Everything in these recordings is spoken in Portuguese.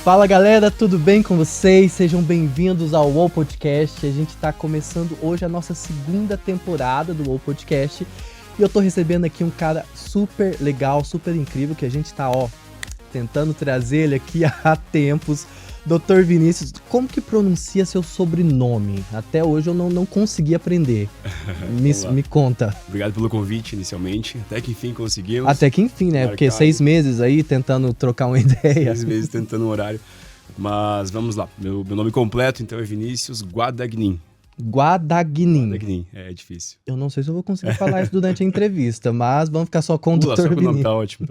Fala galera, tudo bem com vocês? Sejam bem-vindos ao UOL Podcast. A gente está começando hoje a nossa segunda temporada do UOL Podcast. E eu tô recebendo aqui um cara super legal, super incrível, que a gente tá, tentando trazer ele aqui há tempos. Dr. Vinícius, como que pronuncia seu sobrenome? Até hoje eu não consegui aprender. Me conta. Obrigado pelo convite inicialmente. Até que enfim conseguimos. Até que enfim, né? Porque 6 meses aí tentando trocar uma ideia. 6 meses tentando um horário. Mas vamos lá. Meu nome completo então é Vinícius Guadagnin. Guadagnin. É difícil. Eu não sei se eu vou conseguir falar isso durante a entrevista, mas vamos ficar só com o Dr. Vinícius. Nome tá ótimo.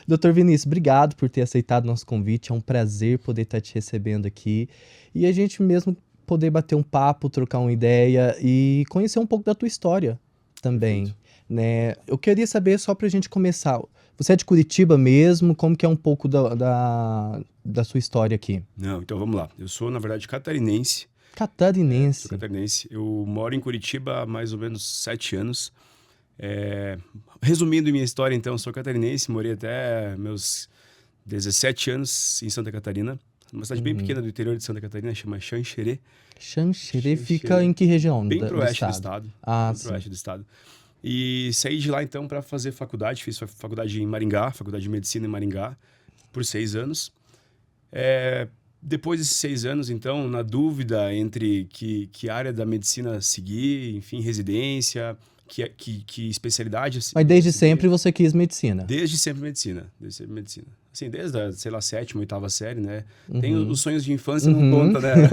Dr. Vinícius, obrigado por ter aceitado o nosso convite. É um prazer poder estar te recebendo aqui. E a gente mesmo poder bater um papo, trocar uma ideia e conhecer um pouco da tua história também. Né? Eu queria saber, só pra gente começar, você é de Curitiba mesmo? Como que é um pouco da sua história aqui? Não, então vamos lá. Eu sou, na verdade, catarinense. Catarinense. Sou catarinense. Eu moro em Curitiba há mais ou menos 7 anos. Resumindo minha história, então, sou catarinense, morei até meus 17 anos em Santa Catarina. Uma cidade bem pequena do interior de Santa Catarina, chama Xanxerê. Xanxerê fica em que região? Bem pro oeste do estado. Ah, bem pro oeste do estado. E saí de lá, então, para fazer faculdade. Fiz faculdade em Maringá, faculdade de medicina em Maringá, por 6 anos. Depois desses 6 anos, então, na dúvida entre que área da medicina seguir, enfim, residência, que especialidade... Mas desde sempre você quis medicina? Desde sempre medicina. Assim, desde a, sei lá, 7ª, 8ª série, né? Tem os sonhos de infância, não conta, né?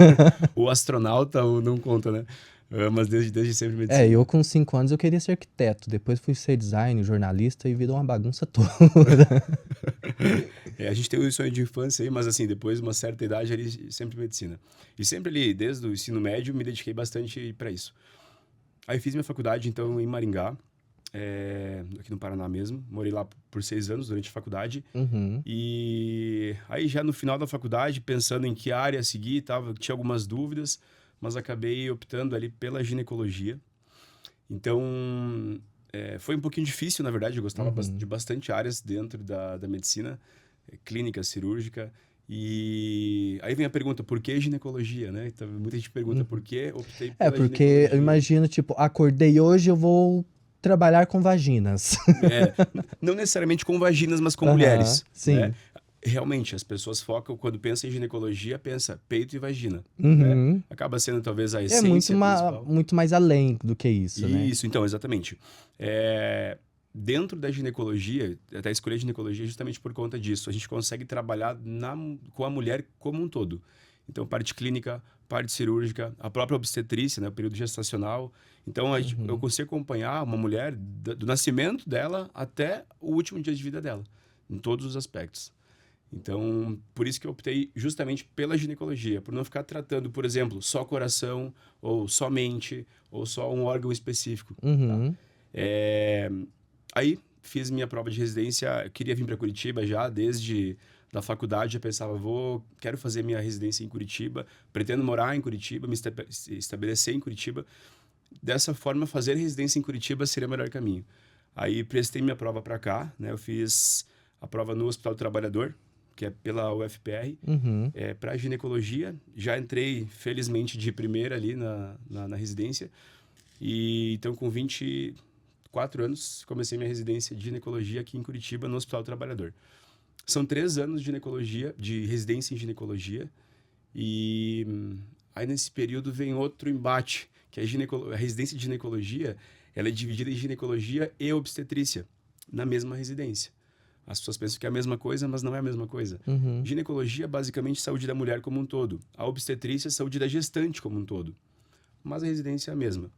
O astronauta não conta, né? Mas desde sempre medicina. Eu com 5 anos eu queria ser arquiteto, depois fui ser designer, jornalista e virou uma bagunça toda. A gente tem o sonho de infância aí, mas assim, depois de uma certa idade, ali, sempre medicina. E sempre ali, desde o ensino médio, me dediquei bastante para isso. Aí fiz minha faculdade, então, em Maringá, aqui no Paraná mesmo. Morei lá por 6 anos durante a faculdade. E aí já no final da faculdade, pensando em que área seguir, tinha algumas dúvidas, mas acabei optando ali pela ginecologia. Então, foi um pouquinho difícil, na verdade. Eu gostava de bastante áreas dentro da medicina, clínica, cirúrgica. E aí vem a pergunta, por que ginecologia, né? Então, muita gente pergunta por que optei pela porque ginecologia. eu imagino, tipo, acordei hoje, eu vou trabalhar com vaginas. Não necessariamente com vaginas, mas com mulheres. Sim. Né? Realmente, as pessoas focam, quando pensam em ginecologia, pensa peito e vagina. Né? Acaba sendo talvez a essência principal. Muito mais além do que isso, né? Isso, então, exatamente. Dentro da ginecologia, até escolher a ginecologia justamente por conta disso. A gente consegue trabalhar com a mulher como um todo. Então, parte clínica, parte cirúrgica, a própria obstetrícia, né, o período gestacional. Então, eu consigo acompanhar uma mulher do nascimento dela até o último dia de vida dela, em todos os aspectos. Então, por isso que eu optei justamente pela ginecologia, por não ficar tratando, por exemplo, só coração, ou só mente, ou só um órgão específico. Tá? Aí, fiz minha prova de residência, eu queria vir para Curitiba já, desde da faculdade, eu pensava, quero fazer minha residência em Curitiba, pretendo morar em Curitiba, me estabelecer em Curitiba. Dessa forma, fazer residência em Curitiba seria o melhor caminho. Aí, prestei minha prova para cá, né? Eu fiz a prova no Hospital do Trabalhador, que é pela UFPR, para ginecologia. Já entrei, felizmente, de primeira ali na residência. E então, com 24 anos, comecei minha residência de ginecologia aqui em Curitiba, no Hospital do Trabalhador. São 3 anos de residência em ginecologia. E aí, nesse período, vem outro embate, que a residência de ginecologia, ela é dividida em ginecologia e obstetrícia, na mesma residência. As pessoas pensam que é a mesma coisa, mas não é a mesma coisa. Ginecologia, basicamente, saúde da mulher como um todo. A obstetrícia, saúde da gestante como um todo. Mas a residência é a mesma.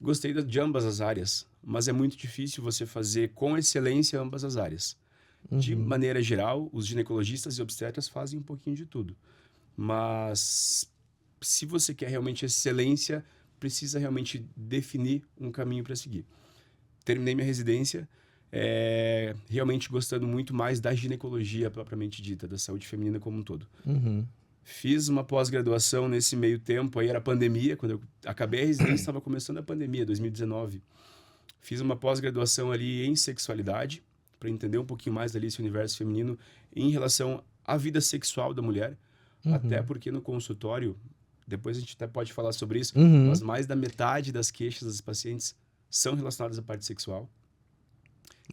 Gostei de ambas as áreas, mas é muito difícil você fazer com excelência ambas as áreas. De maneira geral, os ginecologistas e obstetras fazem um pouquinho de tudo. Mas se você quer realmente excelência, precisa realmente definir um caminho para seguir. Terminei minha residência, realmente gostando muito mais da ginecologia propriamente dita, da saúde feminina como um todo. Fiz uma pós-graduação nesse meio tempo, aí era pandemia, quando eu acabei a residência, estava começando a pandemia, 2019. Fiz uma pós-graduação ali em sexualidade, para entender um pouquinho mais ali esse universo feminino em relação a vida sexual da mulher, até porque no consultório, depois a gente até pode falar sobre isso, mas mais da metade das queixas das pacientes são relacionadas à parte sexual.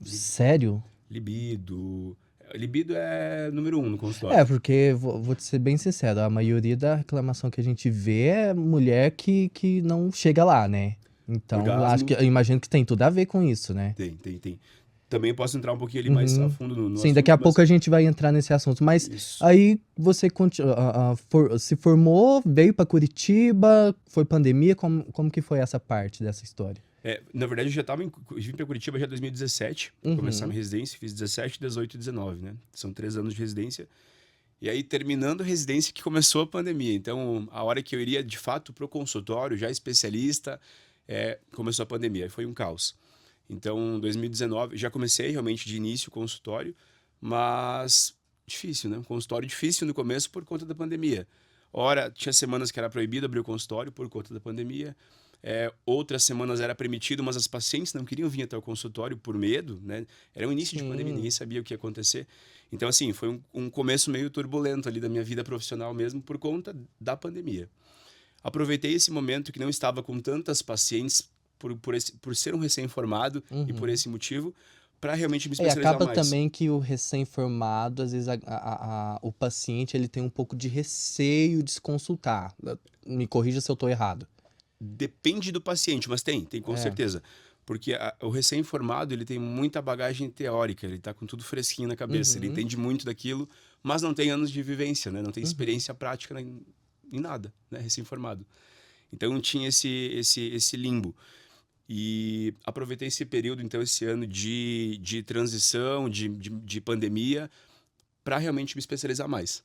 Sério? Libido. Libido é número 1 no consultório. É, porque, vou te ser bem sincero, a maioria da reclamação que a gente vê é mulher que não chega lá, né? Então, Orgasmo. eu imagino que tem tudo a ver com isso, né? Tem. Também posso entrar um pouquinho ali mais a fundo no Sim, assunto, daqui a mas pouco a gente vai entrar nesse assunto. Mas isso. aí você se formou, veio para Curitiba, foi pandemia, como que foi essa parte dessa história? Na verdade, eu vim para Curitiba já em 2017, começar minha residência, fiz 17, 18 e 19, né? São 3 anos de residência. E aí, terminando a residência, que começou a pandemia. Então, a hora que eu iria, de fato, pro consultório, já especialista, começou a pandemia. Aí foi um caos. Então, 2019, já comecei realmente de início o consultório, mas difícil, né? Um consultório difícil no começo por conta da pandemia. Ora, tinha semanas que era proibido abrir o consultório por conta da pandemia. Outras semanas era permitido, mas as pacientes não queriam vir até o consultório por medo, né? Era o início de pandemia, ninguém sabia o que ia acontecer. Então, assim, foi um começo meio turbulento ali da minha vida profissional mesmo por conta da pandemia. Aproveitei esse momento que não estava com tantas pacientes por ser um recém-formado e por esse motivo, para realmente me especializar acaba mais. também que o recém-formado, às vezes o paciente ele tem um pouco de receio de se consultar. Me corrija se eu estou errado. Depende do paciente, mas tem com certeza. Porque o recém-formado, ele tem muita bagagem teórica, ele tá com tudo fresquinho na cabeça, ele entende muito daquilo, mas não tem anos de vivência, né? Não tem experiência prática em nada, né? Recém-formado. Então, tinha esse limbo. E aproveitei esse período, então, esse ano de transição, de pandemia, para realmente me especializar mais.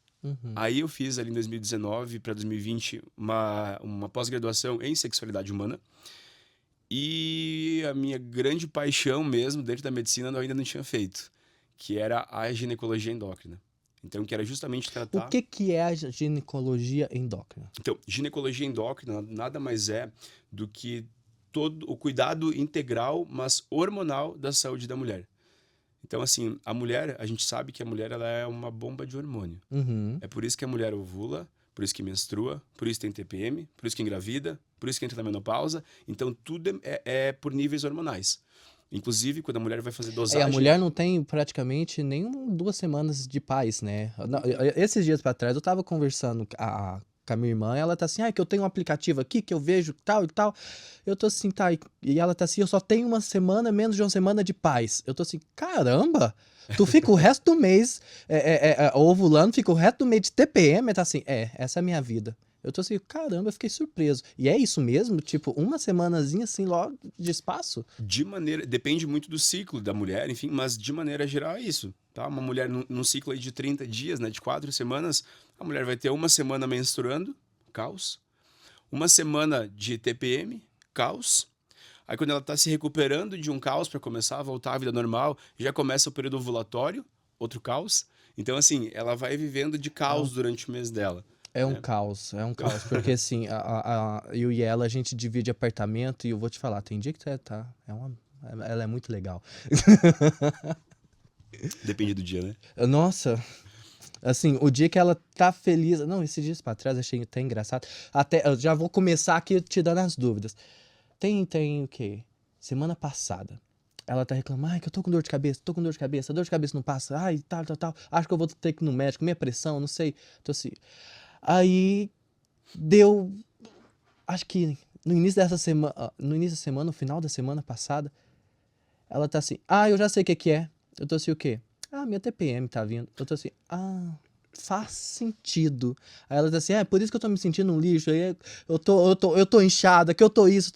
Aí eu fiz ali em 2019 para 2020 uma pós-graduação em sexualidade humana. E a minha grande paixão mesmo dentro da medicina eu ainda não tinha feito, que era a ginecologia endócrina. Então, que era justamente tratar... O que é a ginecologia endócrina? Então, ginecologia endócrina nada mais é do que todo o cuidado integral, mas hormonal da saúde da mulher. Então, assim, a gente sabe que a mulher ela é uma bomba de hormônio. É por isso que a mulher ovula, por isso que menstrua, por isso tem TPM, por isso que engravida, por isso que entra na menopausa. Então, tudo é por níveis hormonais. Inclusive, quando a mulher vai fazer dosagem... A mulher não tem praticamente nem 2 semanas de paz, né? Esses dias pra trás eu tava conversando com a minha irmã, ela tá assim, que eu tenho um aplicativo aqui que eu vejo tal e tal. Eu tô assim, tá, e ela tá assim, eu só tenho uma semana, menos de uma semana de paz. Eu tô assim, caramba, tu fica o resto do mês ovulando, fica o resto do mês de TPM, tá assim, essa é a minha vida. Eu tô assim, caramba, eu fiquei surpreso. E é isso mesmo? Tipo, uma semanazinha assim, logo de espaço? Depende muito do ciclo da mulher, enfim, mas de maneira geral é isso, tá? Uma mulher num ciclo aí de 30 dias, né, de 4 semanas, a mulher vai ter uma semana menstruando, caos. Uma semana de TPM, caos. Aí quando ela tá se recuperando de um caos para começar a voltar à vida normal, já começa o período ovulatório, outro caos. Então, assim, ela vai vivendo de caos durante o mês dela. É um caos, porque assim, eu e ela, a gente divide apartamento e eu vou te falar, tem dia que ela é muito legal. Depende do dia, né? Nossa, assim, o dia que ela tá feliz, não, esses dias pra trás achei até engraçado, eu já vou começar aqui te dando as dúvidas. Tem o quê? Semana passada, ela tá reclamando, que eu tô com dor de cabeça, a dor de cabeça não passa, tal, acho que eu vou ter que ir no médico, minha pressão, não sei, tô assim... Aí deu, acho que no início da semana, no final da semana passada, ela tá assim, eu já sei o que é. Eu tô assim, o quê? Minha TPM tá vindo. Eu tô assim, faz sentido. Aí ela tá assim, por isso que eu tô me sentindo um lixo, aí eu tô inchada, que eu tô isso,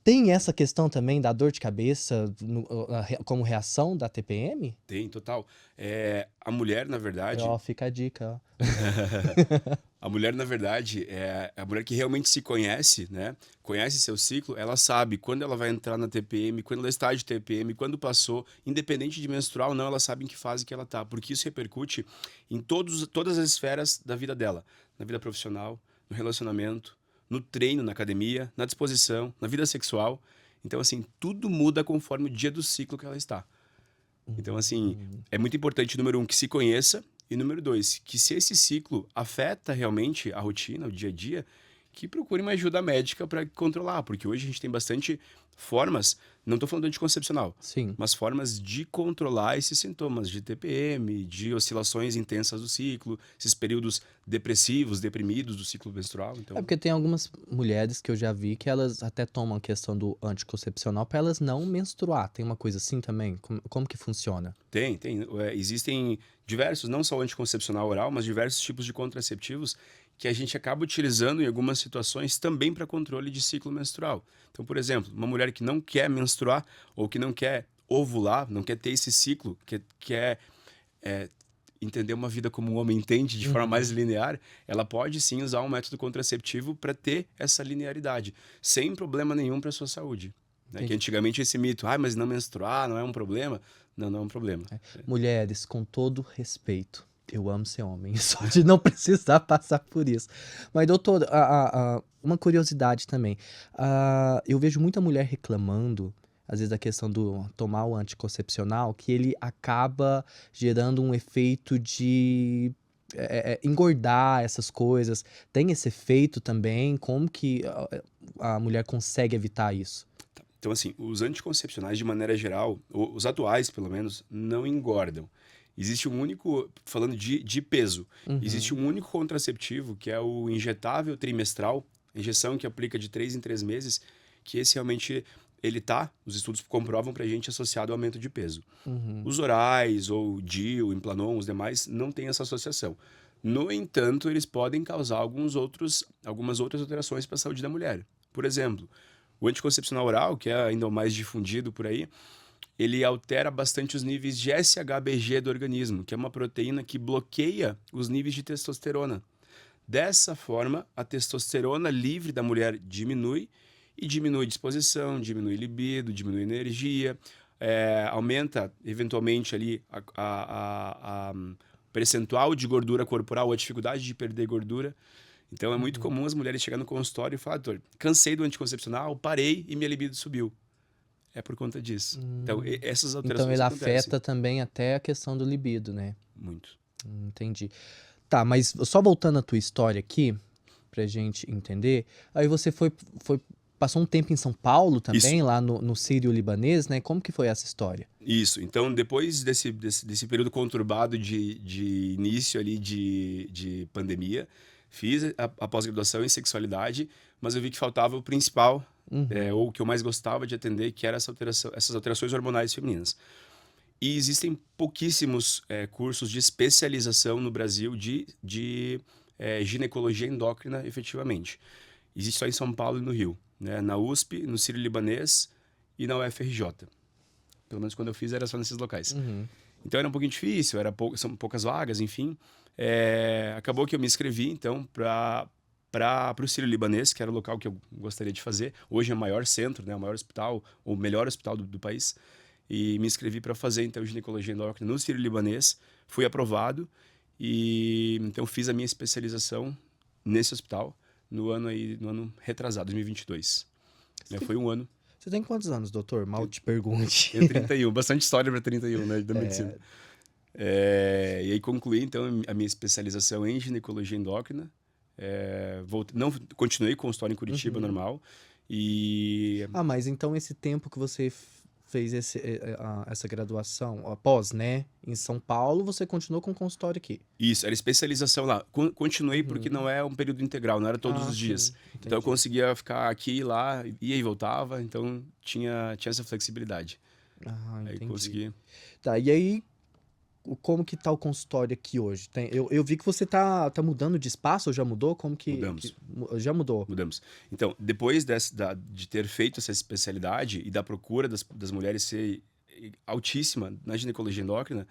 Tem essa questão também da dor de cabeça como reação da TPM? Tem, total. A mulher, na verdade... Fica a dica, A mulher, na verdade, é a mulher que realmente se conhece, né? Conhece seu ciclo, ela sabe quando ela vai entrar na TPM, quando ela está de TPM, quando passou, independente de menstruar ou não, ela sabe em que fase que ela tá, porque isso repercute em todas as esferas da vida dela, na vida profissional, no relacionamento, no treino, na academia, na disposição, na vida sexual. Então, assim, tudo muda conforme o dia do ciclo que ela está. Então, assim, é muito importante, número 1, que se conheça E número 2, que se esse ciclo afeta realmente a rotina, o dia a dia, que procure uma ajuda médica para controlar, porque hoje a gente tem bastante formas, não estou falando de anticoncepcional, Sim. mas formas de controlar esses sintomas de TPM, de oscilações intensas do ciclo, esses períodos depressivos, deprimidos do ciclo menstrual. É Então, porque tem algumas mulheres que eu já vi que elas até tomam a questão do anticoncepcional para elas não menstruar. Tem uma coisa assim também? Como que funciona? tem. Existem diversos, não só o anticoncepcional oral, mas diversos tipos de contraceptivos que a gente acaba utilizando em algumas situações também para controle de ciclo menstrual. Então, por exemplo, uma mulher que não quer menstruar ou que não quer ovular, não quer ter esse ciclo, que quer entender uma vida como um homem entende, de forma mais linear, ela pode sim usar um método contraceptivo para ter essa linearidade, sem problema nenhum para sua saúde. Né? Que antigamente esse mito, mas não menstruar não é um problema. Não, não é um problema. Mulheres, com todo respeito, eu amo ser homem, só de não precisar passar por isso. Mas, doutor, uma curiosidade também. Eu vejo muita mulher reclamando, às vezes, da questão do tomar o anticoncepcional, que ele acaba gerando um efeito de engordar essas coisas. Tem esse efeito também? Como que a mulher consegue evitar isso? Então, assim, os anticoncepcionais, de maneira geral, os atuais, pelo menos, não engordam. Existe um único, falando de peso, existe um único contraceptivo, que é o injetável trimestral, injeção que aplica de 3 em 3 meses, que esse realmente, os estudos comprovam pra gente associado ao aumento de peso. Os orais, ou DIU, Implanon, os demais, não têm essa associação. No entanto, eles podem causar algumas outras alterações para a saúde da mulher. Por exemplo, o anticoncepcional oral, que é ainda o mais difundido por aí, ele altera bastante os níveis de SHBG do organismo, que é uma proteína que bloqueia os níveis de testosterona. Dessa forma, a testosterona livre da mulher diminui, e diminui disposição, diminui libido, diminui energia, aumenta eventualmente ali a percentual de gordura corporal, a dificuldade de perder gordura. Então é muito comum as mulheres chegarem no consultório e falar, doutor, cansei do anticoncepcional, parei e minha libido subiu. É por conta disso. Então, essas Então alterações ele acontecem. afeta também até a questão do libido, né? Muito. Entendi. Tá, mas só voltando à tua história aqui, pra gente entender, aí você passou um tempo em São Paulo também, Isso. lá no Sírio-Libanês, né? Como que foi essa história? Isso. Então, depois desse período conturbado de início ali de pandemia, fiz a pós-graduação em sexualidade, mas eu vi que faltava o principal, ou o que eu mais gostava de atender, que era essas alterações hormonais femininas. E existem pouquíssimos cursos de especialização no Brasil de ginecologia endócrina, efetivamente. Existe só em São Paulo e no Rio, né? Na USP, no Sírio-Libanês e na UFRJ. Pelo menos quando eu fiz era só nesses locais. Então era um pouquinho difícil, são poucas vagas, enfim. Acabou que eu me inscrevi, então, para o Sírio-Libanês, que era o local que eu gostaria de fazer. Hoje é o maior centro, né? O maior hospital, o melhor hospital do país. E me inscrevi para fazer, então, ginecologia endócrina no Sírio-Libanês. Fui aprovado e, então, fiz a minha especialização nesse hospital no ano retrasado, 2022. Foi um ano. Você tem quantos anos, doutor? Mal te pergunte. Tenho 31, bastante história para 31, né, da medicina. E aí concluí, então, a minha especialização em ginecologia endócrina. Não continuei com o consultório em Curitiba, normal. Mas então esse tempo que você fez essa graduação, após, né, em São Paulo, você continuou com o consultório aqui? Isso, era especialização lá. Continuei porque não é um período integral, não era todos os dias. Sim, então eu conseguia ficar aqui e lá, ia e voltava, então tinha essa flexibilidade. Aí Entendi. consegui. Tá, e aí, como que tá o consultório aqui hoje? Eu vi que você tá mudando de espaço, ou já mudou? Como que... Mudamos. Já mudou? Mudamos. Então, depois de ter feito essa especialidade e da procura das mulheres ser altíssima na ginecologia endócrina,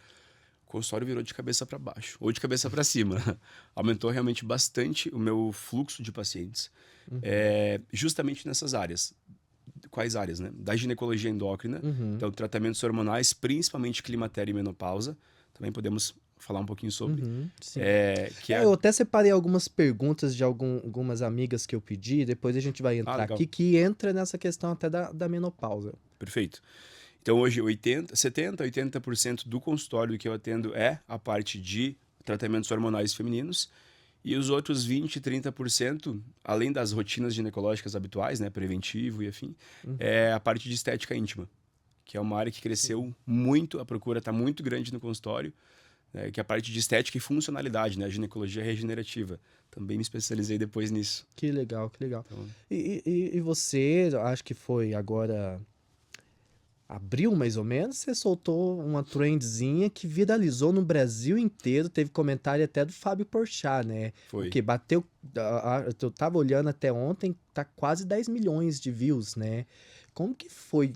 o consultório virou de cabeça para baixo, ou de cabeça para cima. Aumentou realmente bastante o meu fluxo de pacientes, justamente nessas áreas. Quais áreas, né? Da ginecologia endócrina, então tratamentos hormonais, principalmente climatério e menopausa. Também podemos falar um pouquinho sobre. Sim. Eu até separei algumas perguntas de algumas amigas que eu pedi, depois a gente vai entrar aqui, que entra nessa questão até da menopausa. Perfeito. Então hoje 70, 80% do consultório que eu atendo é a parte de tratamentos hormonais femininos. E os outros 20%, 30%, além das rotinas ginecológicas habituais, né, preventivo e afim, é a parte de estética íntima, que é uma área que cresceu muito, a procura está muito grande no consultório, né, que é a parte de estética e funcionalidade, né, a ginecologia regenerativa. Também me especializei depois nisso. Que legal, que legal. Então, E você, acho que foi agora abril, mais ou menos, você soltou uma trendzinha que viralizou no Brasil inteiro, teve comentário até do Fábio Porchat, né? foi. Que bateu, eu tava olhando até ontem, tá quase 10 milhões de views, né? Como que foi?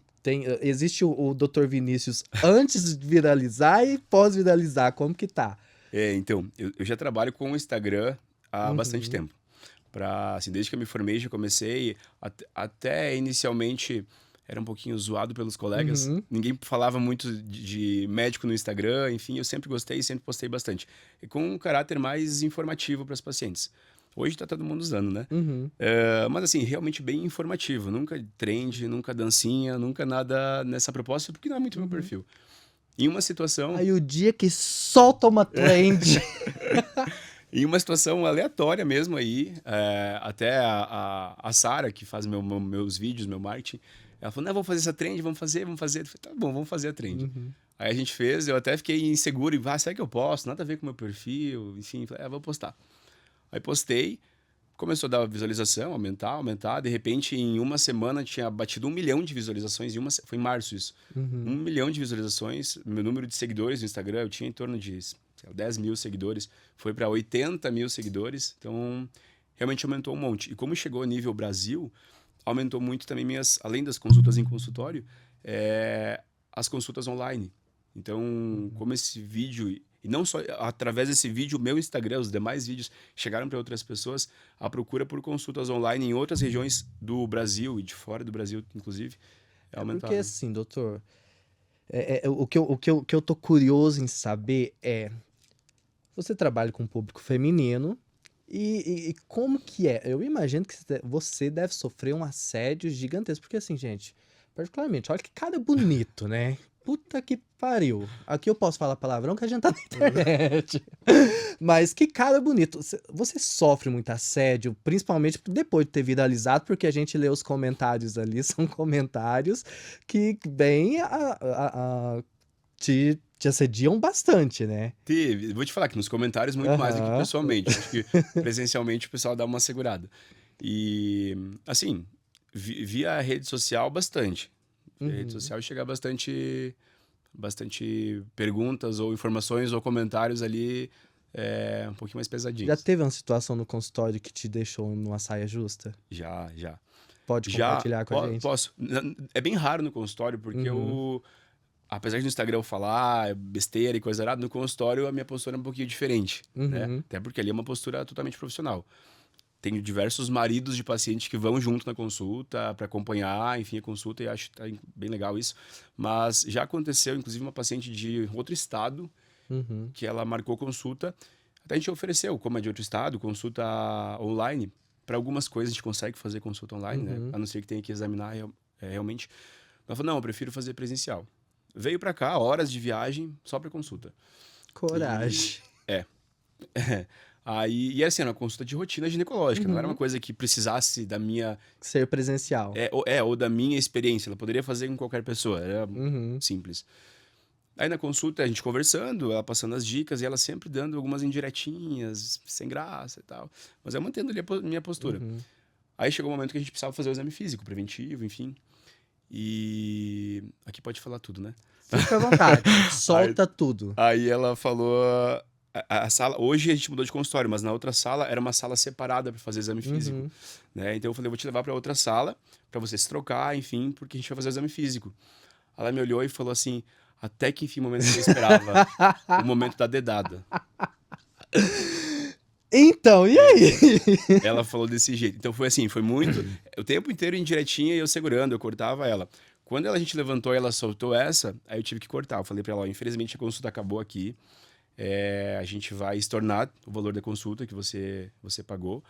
Existe o Dr. Vinícius antes de viralizar e pós-viralizar, como que tá? Então, eu já trabalho com o Instagram há bastante tempo. Assim, desde que eu me formei, já comecei, até inicialmente era um pouquinho zoado pelos colegas. Ninguém falava muito de médico no Instagram, enfim, eu sempre gostei, sempre postei bastante. E com um caráter mais informativo para os pacientes. Hoje tá todo mundo usando, né? Mas assim, realmente bem informativo. Nunca trend, nunca dancinha, nunca nada nessa proposta, porque não é muito meu perfil. Em uma situação... Aí o dia que solta uma trend... Em uma situação aleatória mesmo aí, até a Sara, que faz meus vídeos, meu marketing, ela falou, não, vamos fazer essa trend, vamos fazer. Eu falei, tá bom, vamos fazer a trend. Aí a gente fez, eu até fiquei inseguro, será que eu posto? Nada a ver com o meu perfil, enfim, falei, vou postar. Aí postei, começou a dar visualização, aumentar, de repente em uma semana tinha batido 1 milhão de visualizações, foi em março isso. 1 milhão de visualizações, meu número de seguidores no Instagram, eu tinha em torno de 10 mil seguidores, foi para 80 mil seguidores, então realmente aumentou um monte. E como chegou a nível Brasil, aumentou muito também além das consultas em consultório, as consultas online. Então, como esse vídeo, e não só através desse vídeo, o meu Instagram, os demais vídeos chegaram para outras pessoas, a procura por consultas online em outras regiões do Brasil e de fora do Brasil, inclusive, aumentada. Porque assim, doutor, o que eu tô curioso em saber é, você trabalha com público feminino e como que é? Eu imagino que você deve sofrer um assédio gigantesco, porque assim, gente, particularmente, olha que cara bonito, né? Puta que pariu. Aqui eu posso falar palavrão que a gente tá na internet. Mas que cara bonito. Você sofre muito assédio, principalmente depois de ter viralizado, porque a gente lê os comentários ali, são comentários que bem te assediam bastante, né? Vou te falar que nos comentários muito mais do que pessoalmente. Acho que presencialmente o pessoal dá uma segurada. E, assim, via rede social bastante. Via rede social chega bastante perguntas ou informações ou comentários ali um pouquinho mais pesadinhos. Já teve uma situação no consultório que te deixou numa saia justa? Já. Pode compartilhar com a gente? Posso. É bem raro no consultório, porque apesar de no Instagram eu falar besteira e coisa errada, no consultório a minha postura é um pouquinho diferente, né? Até porque ali é uma postura totalmente profissional. Tenho diversos maridos de pacientes que vão junto na consulta para acompanhar, enfim, a consulta, e acho que tá bem legal isso. Mas já aconteceu, inclusive, uma paciente de outro estado, que ela marcou consulta, até a gente ofereceu, como é de outro estado, consulta online. Para algumas coisas a gente consegue fazer consulta online, né? A não ser que tenha que examinar realmente. Ela falou, não, eu prefiro fazer presencial. Veio para cá, horas de viagem, só para consulta. Coragem. E assim, era uma consulta de rotina ginecológica, não era uma coisa que precisasse da minha... Ser presencial. Ou da minha experiência, ela poderia fazer com qualquer pessoa, era simples. Aí na consulta, a gente conversando, ela passando as dicas, e ela sempre dando algumas indiretinhas, sem graça e tal. Mas eu mantendo ali a minha postura. Aí chegou o momento que a gente precisava fazer o exame físico, preventivo, enfim. E aqui pode falar tudo, né? Fica à vontade, solta tudo. Aí ela falou... A sala, hoje a gente mudou de consultório, mas na outra sala era uma sala separada para fazer exame físico, né? Então eu falei, vou te levar para outra sala para você se trocar, enfim, porque a gente vai fazer o exame físico. Ela me olhou e falou assim, até que enfim, o momento que eu esperava, o momento da dedada. Então, e aí? Ela falou desse jeito. Então foi assim, foi muito, o tempo inteiro indiretinha e eu segurando, eu cortava ela. Quando a gente levantou e ela soltou essa, aí eu tive que cortar. Eu falei para ela, ó, infelizmente a consulta acabou aqui. A gente vai estornar o valor da consulta que você pagou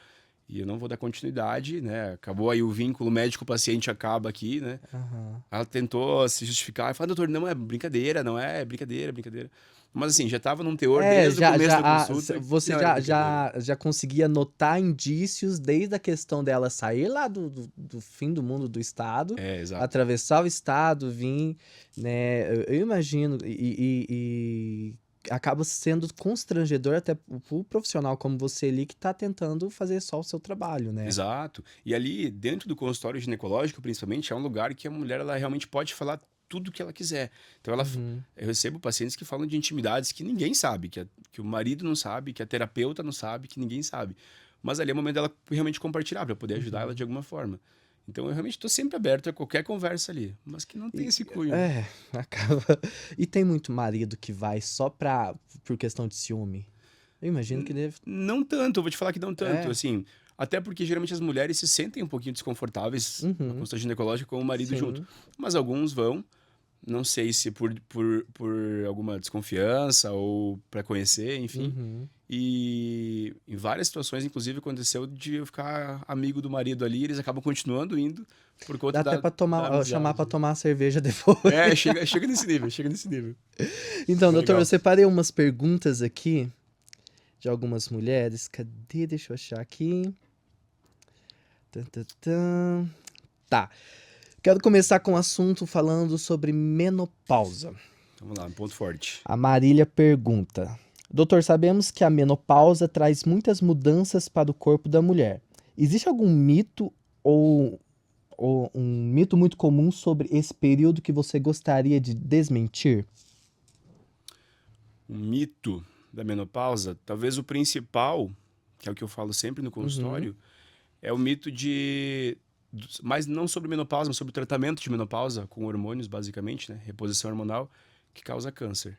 e eu não vou dar continuidade, né? Acabou aí o vínculo médico-paciente acaba aqui, né? Aham. Ela tentou se justificar e falou, doutor, não é brincadeira, não é brincadeira, brincadeira. Mas assim, já tava num teor desde o começo da consulta que você não era brincadeira. já conseguia notar indícios desde a questão dela sair lá do fim do mundo do estado, É, exato. atravessar o estado, vir, né? Eu imagino, e acaba sendo constrangedor até pro profissional como você ali que tá tentando fazer só o seu trabalho, né? Exato. E ali, dentro do consultório ginecológico, principalmente, é um lugar que a mulher ela realmente pode falar tudo que ela quiser. Então, Uhum. eu recebo pacientes que falam de intimidades que ninguém sabe, que o marido não sabe, que a terapeuta não sabe, que ninguém sabe. Mas ali é o momento dela realmente compartilhar, para poder ajudar ela de alguma forma. Então, eu realmente estou sempre aberto a qualquer conversa ali, mas que não tem esse cunho. Acaba. E tem muito marido que vai só por questão de ciúme. Eu imagino que deve. Não tanto, eu vou te falar que não tanto, É. assim. Até porque geralmente as mulheres se sentem um pouquinho desconfortáveis na Uhum. consulta ginecológica com o marido junto. Sim. Mas alguns vão, não sei se por alguma desconfiança ou para conhecer, enfim. Uhum. E em várias situações, inclusive, aconteceu de eu ficar amigo do marido ali, eles acabam continuando indo por Dá conta até pra da chamar pra amizade. tomar cerveja depois. É, chega nesse nível, chega nesse nível. Então, Foi doutor, eu legal. separei umas perguntas aqui de algumas mulheres. Cadê? Deixa eu achar aqui. Tan, tan, tan. Tá. Quero começar com um assunto falando sobre menopausa. Vamos lá, um ponto forte. A Marília pergunta: doutor, sabemos que a menopausa traz muitas mudanças para o corpo da mulher. Existe algum mito ou um mito muito comum sobre esse período que você gostaria de desmentir? Um mito da menopausa, talvez o principal, que é o que eu falo sempre no Uhum, consultório, é o mito mas não sobre menopausa, mas sobre o tratamento de menopausa com hormônios, basicamente, né? Reposição hormonal, que causa câncer.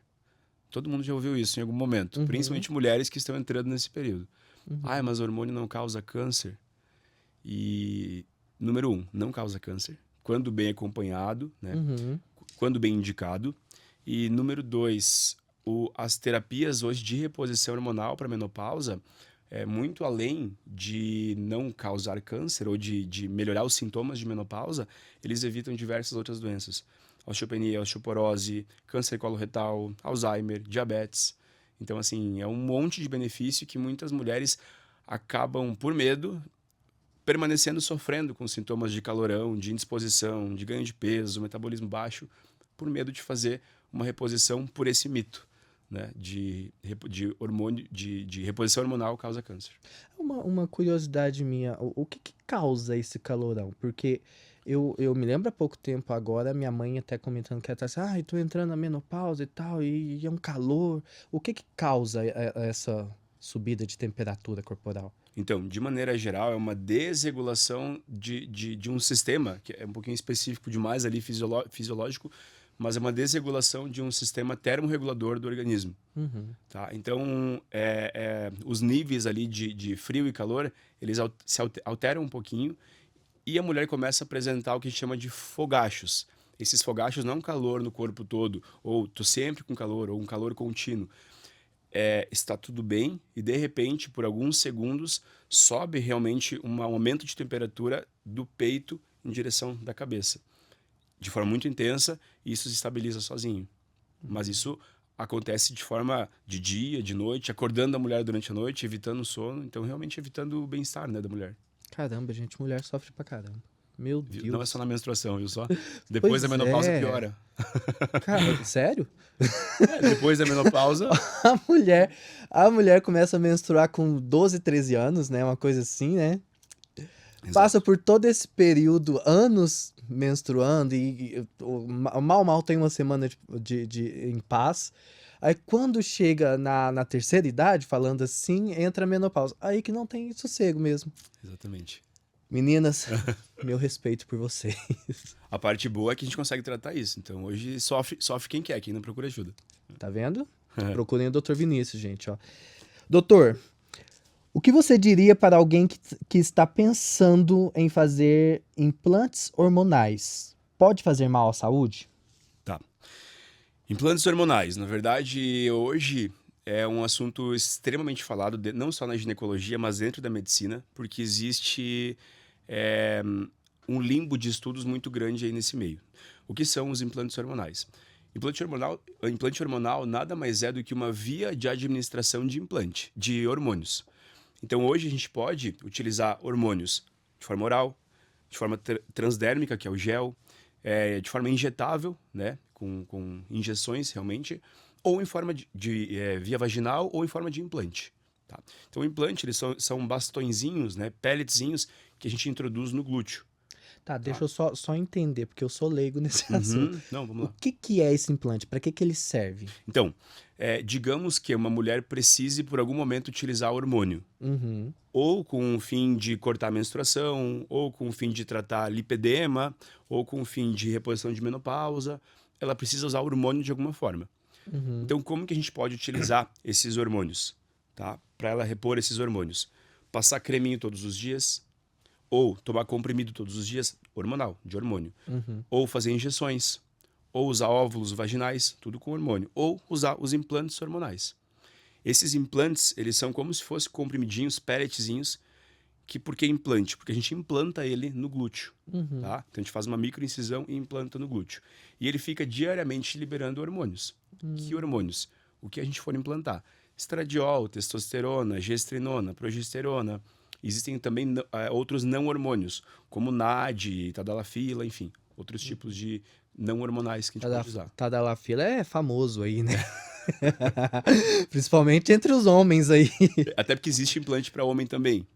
Todo mundo já ouviu isso em algum momento, uhum, principalmente mulheres que estão entrando nesse período. Ah, uhum, mas hormônio não causa câncer. E, número um, não causa câncer, quando bem acompanhado, né? uhum. Quando bem indicado. E número dois, as terapias hoje de reposição hormonal para menopausa, muito além de não causar câncer ou de melhorar os sintomas de menopausa, eles evitam diversas outras doenças. Osteopenia, osteoporose, câncer coloretal, Alzheimer, diabetes. Então, assim, é um monte de benefício que muitas mulheres acabam, por medo, permanecendo sofrendo com sintomas de calorão, de indisposição, de ganho de peso, metabolismo baixo, por medo de fazer uma reposição por esse mito, né? Hormônio, de reposição hormonal causa câncer. Uma curiosidade minha, o que que causa esse calorão? Porque eu me lembro há pouco tempo agora, minha mãe até comentando que ela tá assim, ai, tô entrando na menopausa e tal, e é um calor. O que que causa essa subida de temperatura corporal? Então, de maneira geral, é uma desregulação de um sistema, que é um pouquinho específico demais ali, fisiológico, mas é uma desregulação de um sistema termorregulador do organismo. Uhum, Tá? Então, os níveis ali de frio e calor, eles se alteram um pouquinho e a mulher começa a apresentar o que a gente chama de fogachos. Esses fogachos não é um calor no corpo todo, ou tô sempre com calor, ou um calor contínuo. Está tudo bem e, de repente, por alguns segundos, sobe realmente um aumento de temperatura do peito em direção da cabeça. De forma muito intensa, e isso se estabiliza sozinho. Mas isso acontece de forma de dia, de noite, acordando a mulher durante a noite, evitando o sono, então realmente evitando o bem-estar, né, da mulher. caramba, gente, mulher sofre pra caramba. Meu Não é só Deus. na menstruação, viu só? Depois da Pois menopausa é. piora. Sério? Depois da menopausa, A mulher, a mulher começa a menstruar com 12, 13 anos, né? Uma coisa assim, né? Passa exato. por todo esse período, anos menstruando mal tem uma semana em paz. Aí quando chega na terceira idade, falando assim, entra a menopausa. Aí que não tem sossego mesmo. Exatamente. Meninas, meu respeito por vocês. A parte boa é que a gente consegue tratar isso. Então, hoje sofre quem quer, quem não procura ajuda. Tá vendo? Procurem o Dr. Vinícius, gente, ó. Doutor, o que você diria para alguém que está pensando em fazer implantes hormonais? Pode fazer mal à saúde? Tá. Implantes hormonais. Na verdade, hoje, é um assunto extremamente falado, não só na ginecologia, mas dentro da medicina, porque existe um limbo de estudos muito grande aí nesse meio. O que são os implantes hormonais? Implante hormonal nada mais é do que uma via de administração de implante, de hormônios. Então, hoje a gente pode utilizar hormônios de forma oral, de forma transdérmica, que é o gel, de forma injetável, né, com injeções realmente, ou em forma de via vaginal ou em forma de implante. Tá? Então, o implante eles são bastõezinhos, né, pelletzinhos que a gente introduz no glúteo. Tá, deixa eu só entender, porque eu sou leigo nesse assunto. Não, vamos lá. O que é esse implante? Para que ele serve? Então, digamos que uma mulher precise por algum momento utilizar hormônio. Uhum. Ou com o fim de cortar a menstruação, ou com o fim de tratar lipedema, ou com o fim de reposição de menopausa. Ela precisa usar hormônio de alguma forma. Uhum. Então, como que a gente pode utilizar esses hormônios? Tá? Para ela repor esses hormônios? Passar creminho todos os dias, ou tomar comprimido todos os dias, hormonal, de hormônio. Uhum. Ou fazer injeções, ou usar óvulos vaginais, tudo com hormônio. Ou usar os implantes hormonais. Esses implantes, eles são como se fossem comprimidinhos, pelletzinhos, por que implante? Porque a gente implanta ele no glúteo, Uhum. tá? Então a gente faz uma microincisão e implanta no glúteo. E ele fica diariamente liberando hormônios. Que hormônios? O que a gente for implantar? Estradiol, testosterona, gestrinona, progesterona. Existem também outros não hormônios, como NAD, tadalafila, enfim, outros tipos de não hormonais que a gente pode usar. Tadalafila é famoso aí, né? Principalmente entre os homens aí. Até porque existe implante para homem também.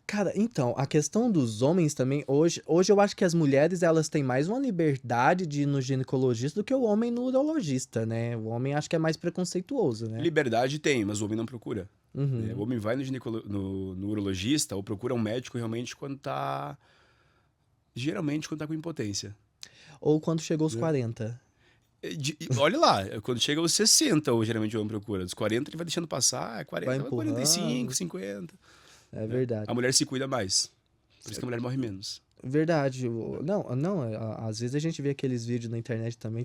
Cara, então, a questão dos homens também, hoje eu acho que as mulheres, elas têm mais uma liberdade de ir no ginecologista do que o homem no urologista, né? O homem acho que é mais preconceituoso, né? Liberdade tem, mas o homem não procura. Uhum. O homem vai no urologista ou procura um médico realmente geralmente quando tá com impotência. Ou quando chegou aos 40. Olha lá, quando chega aos 60, ou geralmente o homem procura. Dos 40 ele vai deixando passar, 40, Vai empurrando. 45, 50. É verdade. A mulher se cuida mais. Por isso que a mulher morre menos. Verdade. Não, às vezes a gente vê aqueles vídeos na internet também,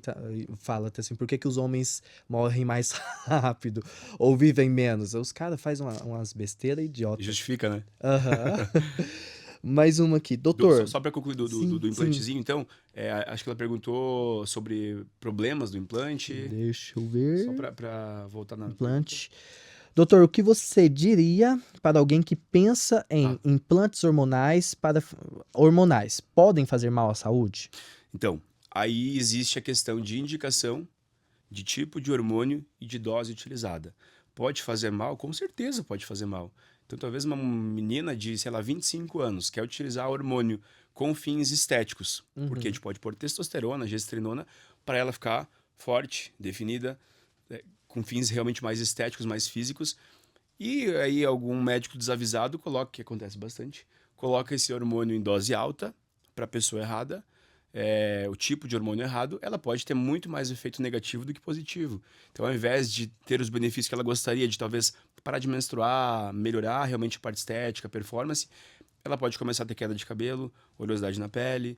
fala assim, por que os homens morrem mais rápido ou vivem menos? Os caras fazem umas besteiras idiotas. Justifica, né? Aham. Mais uma aqui. Doutor. Só para concluir do implantezinho, então, acho que ela perguntou sobre problemas do implante. Deixa eu ver. Só para voltar na... Implante. Doutor, o que você diria para alguém que pensa em implantes hormonais podem fazer mal à saúde? Então, aí existe a questão de indicação, de tipo de hormônio e de dose utilizada. Pode fazer mal? Com certeza pode fazer mal. Então, talvez uma menina de, 25 anos quer utilizar hormônio com fins estéticos, porque a gente pode pôr testosterona, gestrinona, para ela ficar forte, definida, com fins realmente mais estéticos, mais físicos. E aí algum médico desavisado coloca, que acontece bastante, coloca esse hormônio em dose alta para a pessoa errada, o tipo de hormônio errado, ela pode ter muito mais efeito negativo do que positivo. Então, ao invés de ter os benefícios que ela gostaria de talvez parar de menstruar, melhorar realmente a parte estética, a performance, ela pode começar a ter queda de cabelo, oleosidade na pele,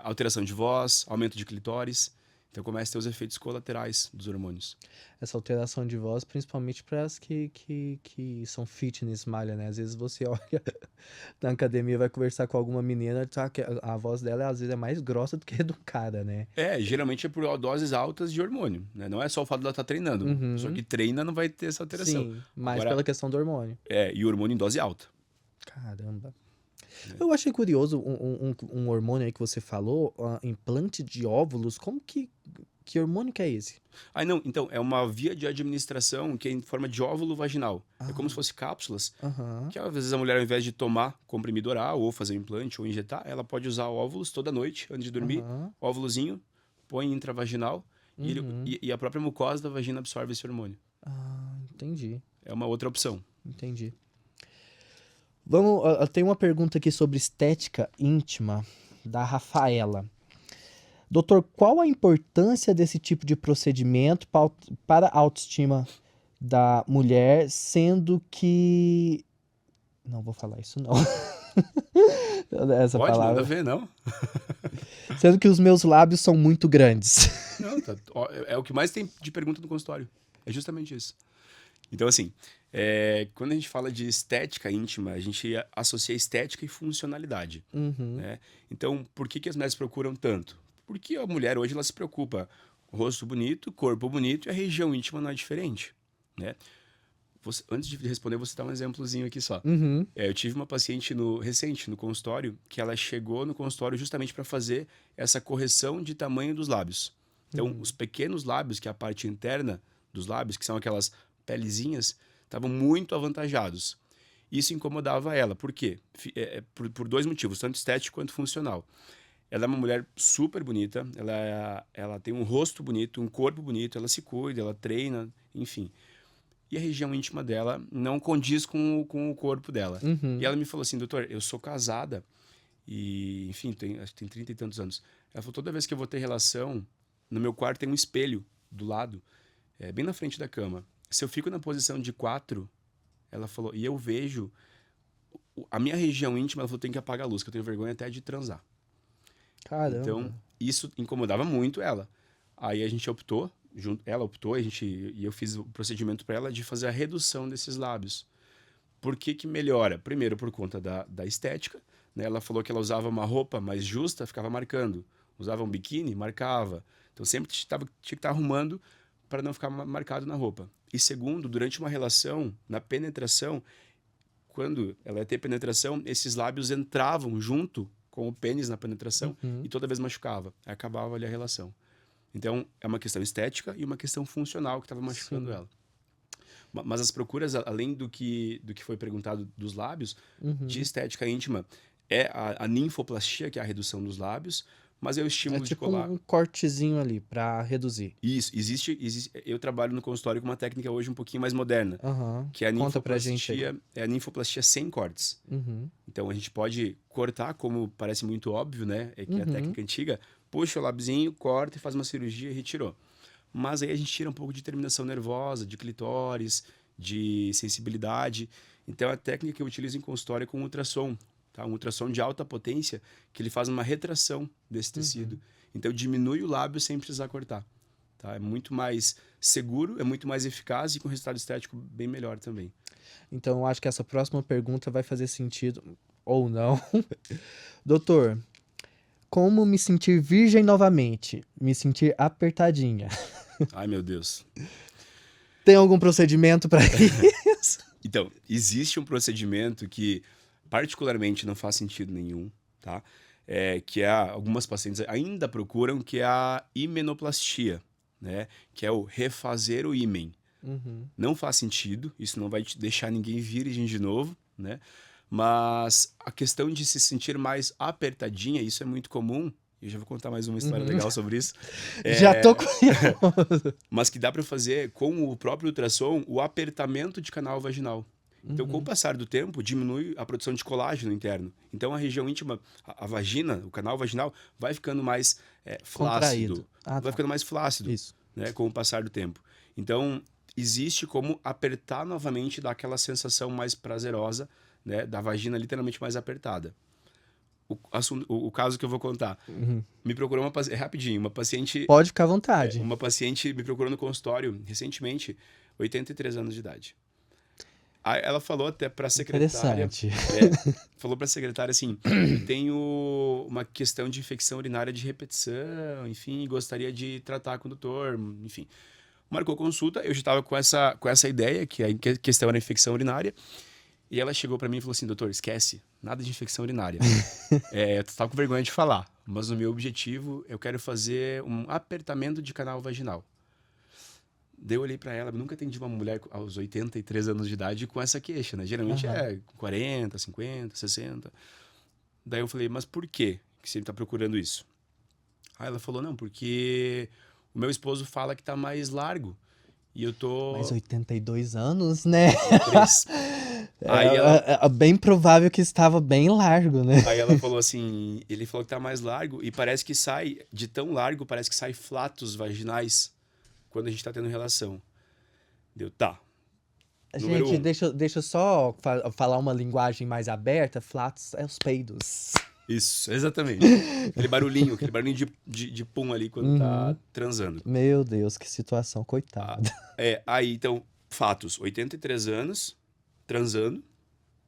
alteração de voz, aumento de clitóris. Então começa a ter os efeitos colaterais dos hormônios. Essa alteração de voz, principalmente para as que são fitness, malha, né? Às vezes você olha na academia, vai conversar com alguma menina, a voz dela às vezes é mais grossa do que a do cara, né? Geralmente é por doses altas de hormônio, né? Não é só o fato dela estar treinando. Só que treina não vai ter essa alteração. Sim, mas pela questão do hormônio. E o hormônio em dose alta. Caramba. Eu achei curioso um hormônio aí que você falou, implante de óvulos. Como que hormônio que é esse? Não, então, é uma via de administração que é em forma de óvulo vaginal. É como se fosse cápsulas, que às vezes a mulher, ao invés de tomar comprimido oral, ou fazer um implante, ou injetar, ela pode usar óvulos toda noite, antes de dormir, óvulozinho, põe intravaginal, e a própria mucosa da vagina absorve esse hormônio. Entendi. É uma outra opção. Entendi. Tem uma pergunta aqui sobre estética íntima, da Rafaela. Doutor, qual a importância desse tipo de procedimento para a autoestima da mulher, sendo que... Não vou falar isso, não. Essa Pode, palavra. nada a ver, não. Sendo que os meus lábios são muito grandes. Não, é o que mais tem de pergunta no consultório. É justamente isso. Então, assim, quando a gente fala de estética íntima, a gente associa estética e funcionalidade, Uhum. né? Então, por que as mulheres procuram tanto? Porque a mulher hoje ela se preocupa rosto bonito, corpo bonito e a região íntima não é diferente, né? Antes de responder, vou citar um exemplozinho aqui só. Uhum. Eu tive uma paciente recente no consultório que ela chegou no consultório justamente para fazer essa correção de tamanho dos lábios. Então, os pequenos lábios, que é a parte interna dos lábios, que são aquelas pelezinhas, estavam muito avantajados. Isso incomodava ela. Por quê? Por dois motivos, tanto estético quanto funcional. Ela é uma mulher super bonita, ela tem um rosto bonito, um corpo bonito, ela se cuida, ela treina, enfim. E a região íntima dela não condiz com o corpo dela. E Uhum. ela me falou assim, doutor, eu sou casada e, enfim, acho que tem 30 e tantos anos. Ela falou, toda vez que eu vou ter relação, no meu quarto tem um espelho do lado, bem na frente da cama. Se eu fico na posição de 4, ela falou, e eu vejo a minha região íntima, ela falou, tem que apagar a luz, que eu tenho vergonha até de transar. Então, Caramba. isso incomodava muito ela. Aí a gente optou, ela optou, e eu fiz o procedimento para ela de fazer a redução desses lábios. Por que melhora? Primeiro, por conta da estética, né? Ela falou que ela usava uma roupa mais justa, ficava marcando. Usava um biquíni, marcava. Então, sempre tinha que estar arrumando para não ficar marcado na roupa. E segundo, durante uma relação, na penetração, quando ela ia ter penetração, esses lábios entravam junto com o pênis na penetração Uhum. e toda vez machucava. Aí acabava ali a relação. Então, é uma questão estética e uma questão funcional que estava machucando Sim. ela. Mas as procuras, além do que foi perguntado dos lábios, de Uhum. estética íntima, é a ninfoplastia, que é a redução dos lábios, mas é o É estímulo de tipo colar. um cortezinho ali pra reduzir. Isso, existe. Eu trabalho no consultório com uma técnica hoje um pouquinho mais moderna, Aham. que é a Conta pra gente aí. ninfoplastia sem cortes. Uhum. Então a gente pode cortar, como parece muito óbvio, né? É que a Uhum. técnica antiga, puxa o lábiozinho, corta e faz uma cirurgia e retirou. Mas aí a gente tira um pouco de terminação nervosa, de clitóris, de sensibilidade. Então a técnica que eu utilizo em consultório é com ultrassom, tá? Um ultrassom de alta potência, que ele faz uma retração desse tecido. Então diminui o lábio sem precisar cortar. Tá? É muito mais seguro, é muito mais eficaz e com resultado estético bem melhor também. Então, eu acho que essa próxima pergunta vai fazer sentido ou não. Doutor, como me sentir virgem novamente? Me sentir apertadinha. Ai, meu Deus. Tem algum procedimento pra isso? Então, existe um procedimento que particularmente não faz sentido nenhum, tá? Que algumas pacientes ainda procuram, que é a himenoplastia, né? Que é o refazer o ímen. Uhum. Não faz sentido, isso não vai te deixar ninguém virgem de novo, né? Mas a questão de se sentir mais apertadinha, isso é muito comum. Eu já vou contar mais uma história legal sobre isso. Já tô curioso. Mas que dá para fazer com o próprio ultrassom o apertamento de canal vaginal. Então, com o passar do tempo, diminui a produção de colágeno interno. Então, a região íntima, a vagina, o canal vaginal, vai ficando mais Contraído. flácido. Ah, Vai tá. ficando mais flácido, Isso. né, com o passar do tempo. Então, existe como apertar novamente, dar aquela sensação mais prazerosa, né, da vagina literalmente mais apertada. O caso que eu vou contar. Me procurou uma paciente, rapidinho, Pode ficar à vontade. uma paciente me procurou no consultório recentemente, 83 anos de idade. Aí ela falou até para a secretária, Interessante. falou para a secretária assim, eu tenho uma questão de infecção urinária de repetição, enfim, gostaria de tratar com o doutor, enfim. Marcou consulta, eu já estava com essa ideia, que a questão era infecção urinária, e ela chegou para mim e falou assim, doutor, esquece, nada de infecção urinária. Eu estava com vergonha de falar, mas o meu objetivo, eu quero fazer um apertamento de canal vaginal. Daí eu olhei pra ela, nunca atendi uma mulher aos 83 anos de idade com essa queixa, né? Geralmente é 40, 50, 60. Daí eu falei, mas por que você tá procurando isso? Aí ela falou, não, porque o meu esposo fala que tá mais largo. E eu tô... Mas 82 anos, né? 3. É bem provável que estava bem largo, né? Aí ela falou assim, ele falou que tá mais largo e parece que sai, de tão largo, parece que sai flatos vaginais quando a gente tá tendo relação. Deu, tá. Número Gente, 1. deixa eu só falar uma linguagem mais aberta. Flatos é os peidos. Isso, exatamente. Aquele barulhinho de pum ali quando tá transando. Meu Deus, que situação, coitada. Aí, então, Fatos, 83 anos, transando,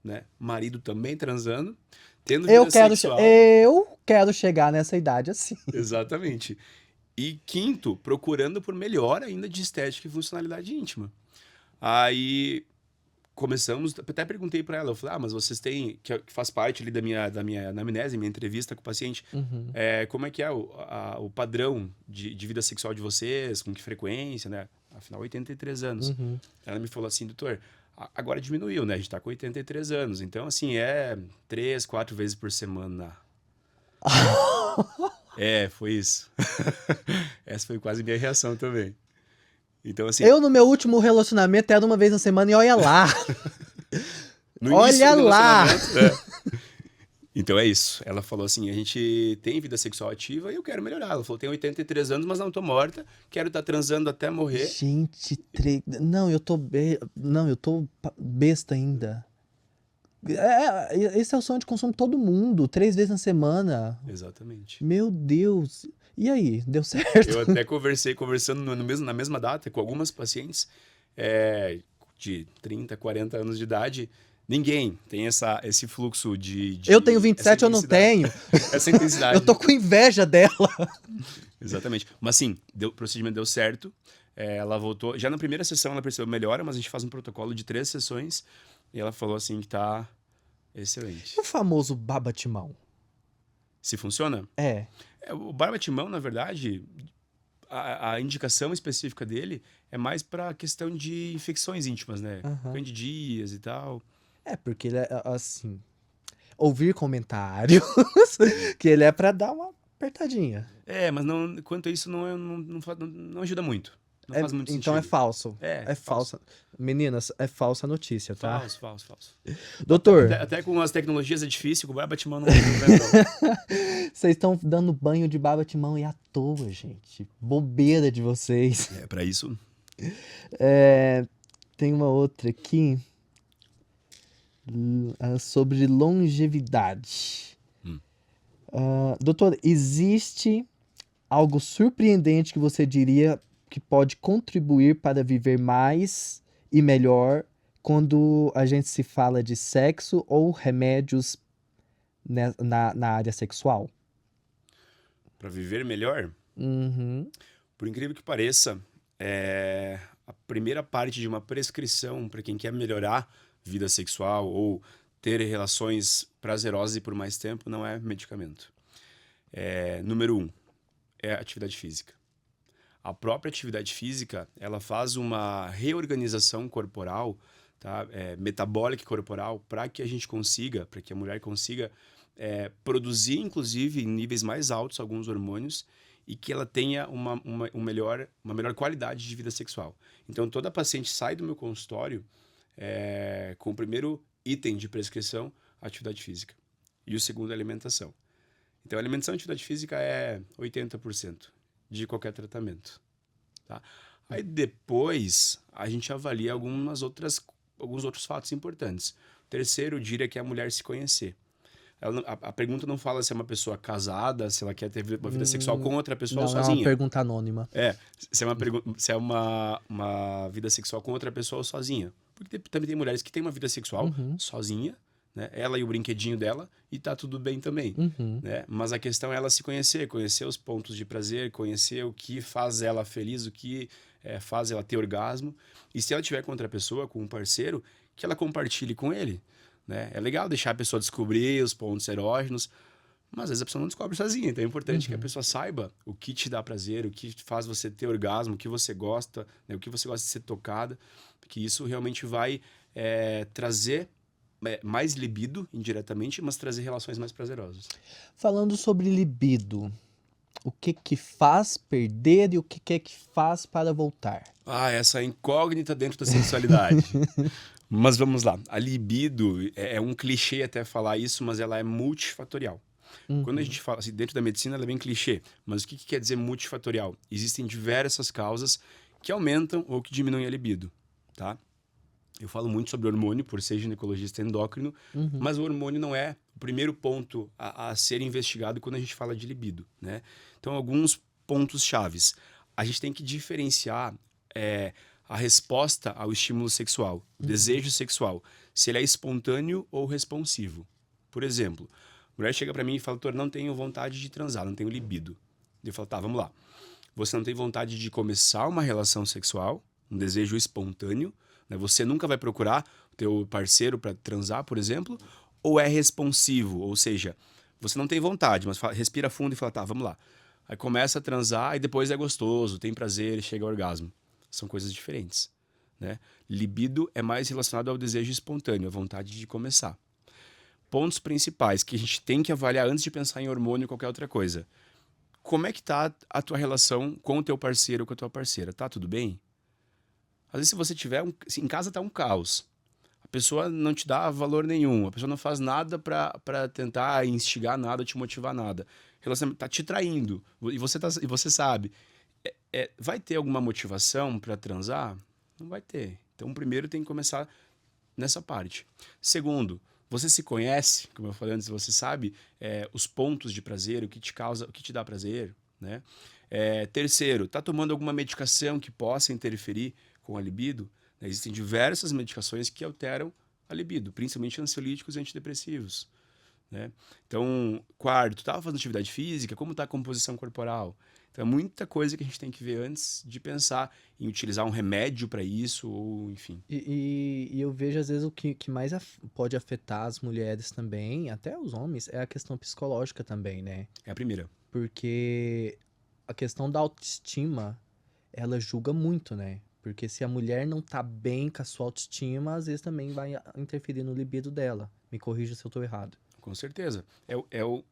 né? Marido também transando, tendo vida sexual. Eu quero chegar nessa idade assim. Exatamente. E quinto, procurando por melhor ainda de estética e funcionalidade íntima. Aí começamos, até perguntei para ela, eu falei, mas vocês têm, que faz parte ali da minha anamnese, minha entrevista com o paciente, como é que é o padrão de vida sexual de vocês, com que frequência, né? Afinal, 83 anos. Ela me falou assim, doutor, agora diminuiu, né? A gente tá com 83 anos, então assim, 3, 4 vezes por semana. Foi isso. Essa foi quase minha reação também. Então, assim, Eu, no meu último relacionamento, era uma vez na semana e olha lá. no início Olha do lá. relacionamento, Então é isso. Ela falou assim, a gente tem vida sexual ativa e eu quero melhorar. Ela falou, tenho 83 anos, mas não tô morta. Quero estar transando até morrer. Gente, não, eu tô besta ainda. Esse é o sonho de consumo de todo mundo, 3 vezes na semana. Exatamente. Meu Deus. E aí, deu certo? Eu até conversando na mesma data com algumas pacientes de 30, 40 anos de idade. Ninguém tem esse fluxo de Eu tenho 27, eu não tenho. Essa intensidade. Eu tô com inveja dela. Exatamente. Mas sim, o procedimento deu certo. Ela voltou. Já na primeira sessão ela percebeu melhora, mas a gente faz um protocolo de 3 sessões. E ela falou assim que tá excelente. O famoso baba-timão. Se funciona? O barba-timão, na verdade, a indicação específica dele é mais para questão de infecções íntimas, né? Candidíase e tal. Porque ele é assim. Ouvir comentários que ele é pra dar uma apertadinha. Mas não, quanto a isso não ajuda muito. Não faz muito então sentido. É falso. É falso. Meninas, é falsa a notícia, tá? Falso. Doutor. Até com as tecnologias é difícil, com o barba-timão não é. Vocês estão dando banho de baba-timão e à toa, gente. Bobeira de vocês. Pra isso. Tem uma outra aqui. Sobre longevidade. Doutor, existe algo surpreendente que você diria que pode contribuir para viver mais e melhor quando a gente se fala de sexo ou remédios na área sexual? Para viver melhor? Por incrível que pareça, a primeira parte de uma prescrição para quem quer melhorar vida sexual ou ter relações prazerosas e por mais tempo não é medicamento. Número 1 é atividade física. A própria atividade física, ela faz uma reorganização corporal, tá? Metabólica corporal, para que a gente consiga, para que a mulher consiga produzir, inclusive, em níveis mais altos, alguns hormônios e que ela tenha uma melhor qualidade de vida sexual. Então, toda paciente sai do meu consultório com o primeiro item de prescrição, atividade física. E o segundo, alimentação. Então, a alimentação e atividade física é 80% de qualquer tratamento. Tá? Aí, depois, a gente avalia alguns outros fatos importantes. O terceiro, eu diria que é a mulher se conhecer. A pergunta não fala se é uma pessoa casada, se ela quer ter uma vida sexual com outra pessoa ou sozinha. É uma pergunta anônima. Se é uma vida sexual com outra pessoa ou sozinha. Porque também tem mulheres que têm uma vida sexual sozinha, né? Ela e o brinquedinho dela, e tá tudo bem também. Né? Mas a questão é ela se conhecer os pontos de prazer, conhecer o que faz ela feliz, o que faz ela ter orgasmo. E se ela tiver com outra pessoa, com um parceiro, que ela compartilhe com ele. Né? É legal deixar a pessoa descobrir os pontos erógenos, mas às vezes a pessoa não descobre sozinha. Então é importante que a pessoa saiba o que te dá prazer, o que faz você ter orgasmo, o que você gosta, né? O que você gosta de ser tocada, que isso realmente vai trazer mais libido indiretamente, mas trazer relações mais prazerosas. Falando sobre libido, o que faz perder e o que faz para voltar? Essa incógnita dentro da sexualidade. Mas vamos lá. A libido é um clichê até falar isso, mas ela é multifatorial. Quando a gente fala assim, dentro da medicina, ela é bem clichê. Mas o que quer dizer multifatorial? Existem diversas causas que aumentam ou que diminuem a libido, tá? Eu falo muito sobre hormônio, por ser ginecologista endócrino, mas o hormônio não é o primeiro ponto a ser investigado quando a gente fala de libido, né? Então, alguns pontos chaves. A gente tem que diferenciar a resposta ao estímulo sexual, o desejo sexual, se ele é espontâneo ou responsivo. Por exemplo, a mulher chega para mim e fala, doutor, não tenho vontade de transar, não tenho libido. Eu falo, tá, vamos lá. Você não tem vontade de começar uma relação sexual, um desejo espontâneo, né? Você nunca vai procurar o teu parceiro para transar, por exemplo, ou é responsivo, ou seja, você não tem vontade, mas respira fundo e fala, tá, vamos lá. Aí começa a transar e depois é gostoso, tem prazer, chega ao orgasmo. São coisas diferentes, né? Libido é mais relacionado ao desejo espontâneo, à vontade de começar. Pontos principais que a gente tem que avaliar antes de pensar em hormônio ou qualquer outra coisa. Como é que tá a tua relação com o teu parceiro ou com a tua parceira? Tá tudo bem? Às vezes, se você tiver... se em casa tá um caos. A pessoa não te dá valor nenhum. A pessoa não faz nada para tentar instigar nada, te motivar nada. O relacionamento tá te traindo. E você sabe. Vai ter alguma motivação para transar? Não vai ter. Então, primeiro tem que começar nessa parte. Segundo, você se conhece, como eu falei antes, você sabe os pontos de prazer, o que te causa, o que te dá prazer, né? Terceiro, tá tomando alguma medicação que possa interferir com a libido? Né? Existem diversas medicações que alteram a libido, principalmente ansiolíticos e antidepressivos, né? Então, quarto, estava fazendo atividade física, como está a composição corporal? Então, é muita coisa que a gente tem que ver antes de pensar em utilizar um remédio para isso, ou enfim. E eu vejo, às vezes, o que mais pode afetar as mulheres também, até os homens, é a questão psicológica também, né? É a primeira. Porque a questão da autoestima, ela julga muito, né? Porque se a mulher não tá bem com a sua autoestima, às vezes também vai interferir no libido dela. Me corrija se eu tô errado. Com certeza.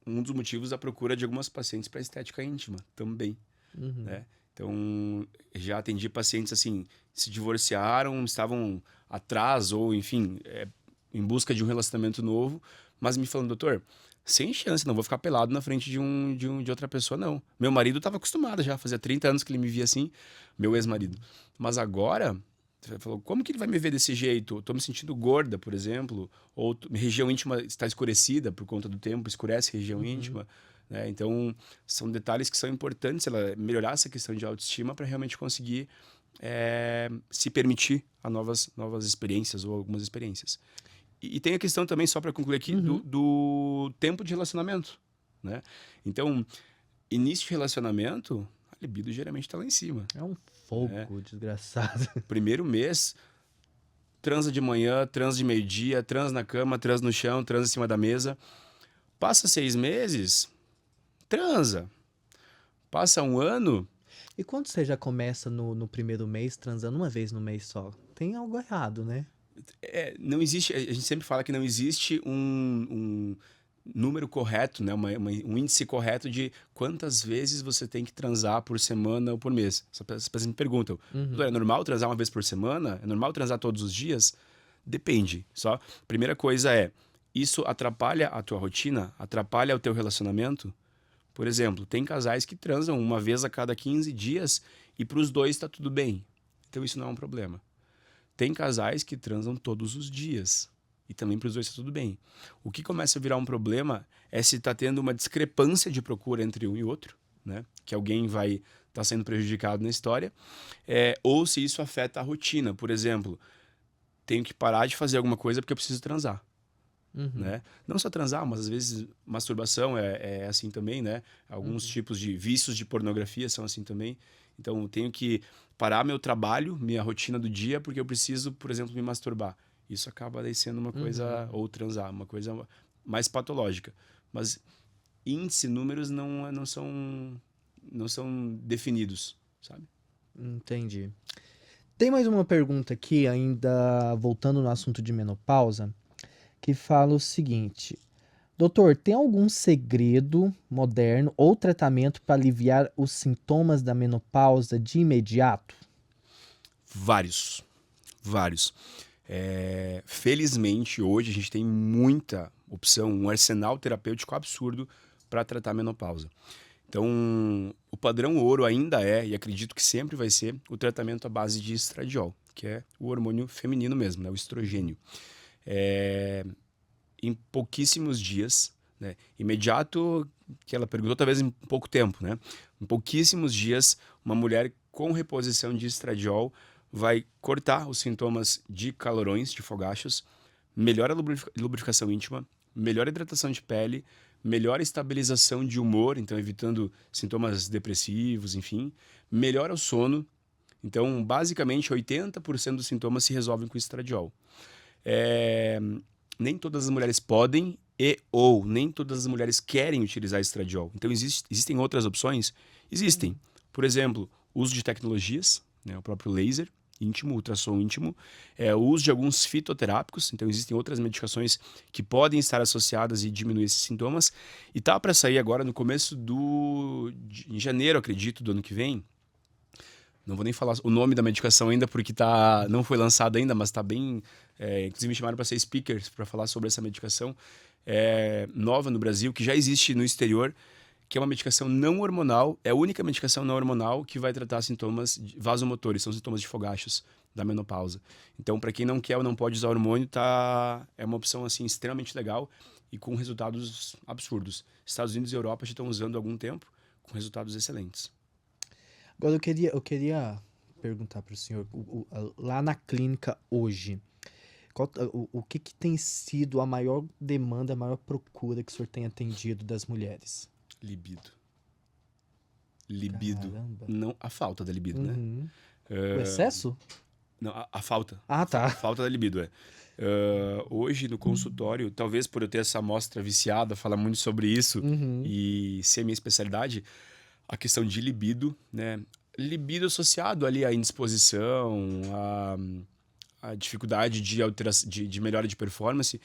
Um dos motivos da procura de algumas pacientes para estética íntima também, Uhum. né? Então, já atendi pacientes assim, se divorciaram, estavam atrás ou, enfim, em busca de um relacionamento novo, mas me falando, doutor, sem chance, não vou ficar pelado na frente de outra pessoa, não. Meu marido estava acostumado já, fazia 30 anos que ele me via assim, meu ex-marido. Mas agora... Você falou, como que ele vai me ver desse jeito? Estou me sentindo gorda, por exemplo, ou região íntima está escurecida por conta do tempo, escurece região íntima, né? Então, são detalhes que são importantes, ela melhorar essa questão de autoestima para realmente conseguir se permitir a novas experiências ou algumas experiências. E tem a questão também, só para concluir aqui, do tempo de relacionamento, né? Então, início de relacionamento, a libido geralmente está lá em cima. É um fogo desgraçado. Primeiro mês, transa de manhã, transa de meio-dia, transa na cama, transa no chão, transa em cima da mesa. Passa 6 meses, transa. Passa um ano... E quando você já começa no primeiro mês transando uma vez no mês só, tem algo errado, né? Não existe... A gente sempre fala que não existe um número correto, né? Um índice correto de quantas vezes você tem que transar por semana ou por mês. As pessoas me perguntam, é normal transar uma vez por semana? É normal transar todos os dias? Depende. Só. Primeira coisa isso atrapalha a tua rotina? Atrapalha o teu relacionamento? Por exemplo, tem casais que transam uma vez a cada 15 dias e para os dois está tudo bem. Então isso não é um problema. Tem casais que transam todos os dias. E também para os dois está tudo bem. O que começa a virar um problema é se está tendo uma discrepância de procura entre um e outro, né? Que alguém vai estar sendo prejudicado na história, ou se isso afeta a rotina. Por exemplo, tenho que parar de fazer alguma coisa porque eu preciso transar. Né? Não só transar, mas às vezes masturbação é assim também, né? Alguns tipos de vícios de pornografia são assim também. Então, eu tenho que parar meu trabalho, minha rotina do dia, porque eu preciso, por exemplo, me masturbar. Isso acaba daí sendo uma coisa, ou transar, uma coisa mais patológica. Mas índice, números não são definidos, sabe? Entendi. Tem mais uma pergunta aqui, ainda voltando no assunto de menopausa, que fala o seguinte: doutor, tem algum segredo moderno ou tratamento para aliviar os sintomas da menopausa de imediato? Vários. Felizmente, hoje a gente tem muita opção, um arsenal terapêutico absurdo para tratar a menopausa. Então, o padrão ouro ainda e acredito que sempre vai ser, o tratamento à base de estradiol, que é o hormônio feminino mesmo, né? O estrogênio. Em pouquíssimos dias, né? Imediato, que ela perguntou, talvez em pouco tempo, né? Em pouquíssimos dias, uma mulher com reposição de estradiol vai cortar os sintomas de calorões, de fogachos, melhora a lubrificação íntima, melhora a hidratação de pele, melhora a estabilização de humor, então evitando sintomas depressivos, enfim, melhora o sono. Então, basicamente, 80% dos sintomas se resolvem com estradiol. Nem todas as mulheres podem ou nem todas as mulheres querem utilizar estradiol. Então, existem outras opções? Existem. Por exemplo, uso de tecnologias, né, o próprio laser íntimo, ultrassom íntimo, o uso de alguns fitoterápicos. Então, existem outras medicações que podem estar associadas e diminuir esses sintomas. E tá para sair agora no começo em janeiro, acredito, do ano que vem. Não vou nem falar o nome da medicação ainda, porque não foi lançada ainda, mas está bem... inclusive me chamaram para ser speakers para falar sobre essa medicação nova no Brasil, que já existe no exterior, que é uma medicação não hormonal, é a única medicação não hormonal que vai tratar sintomas vasomotores, são sintomas de fogachos da menopausa. Então, para quem não quer ou não pode usar hormônio, é uma opção assim, extremamente legal e com resultados absurdos. Estados Unidos e Europa já estão usando há algum tempo, com resultados excelentes. Agora, eu queria perguntar para o senhor, lá na clínica hoje, o que tem sido a maior demanda, a maior procura que o senhor tem atendido das mulheres? Libido. Caramba. Não, a falta da libido, né? O excesso? Não, a falta. Ah, tá. A falta da libido, hoje no consultório, talvez por eu ter essa amostra viciada, falar muito sobre isso e ser minha especialidade, a questão de libido, né? Libido associado ali à indisposição, a dificuldade de melhora de performance,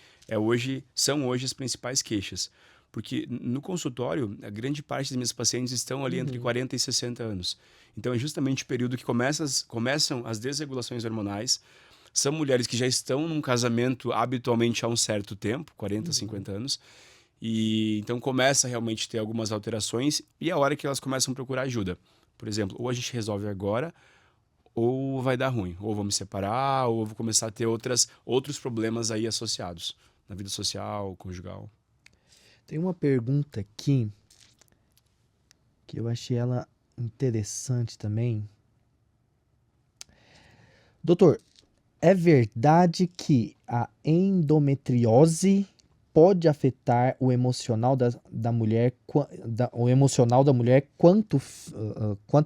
são hoje as principais queixas. Porque no consultório, a grande parte das minhas pacientes estão ali entre 40 e 60 anos. Então, é justamente o período que começam as desregulações hormonais. São mulheres que já estão num casamento habitualmente há um certo tempo, 40, 50 anos. E então começa realmente a ter algumas alterações e é a hora que elas começam a procurar ajuda. Por exemplo, ou a gente resolve agora, ou vai dar ruim. Ou vou me separar, ou vou começar a ter outros problemas aí associados na vida social, conjugal. Tem uma pergunta aqui que eu achei ela interessante também. Doutor, é verdade que a endometriose pode afetar o emocional da mulher, o emocional da mulher quanto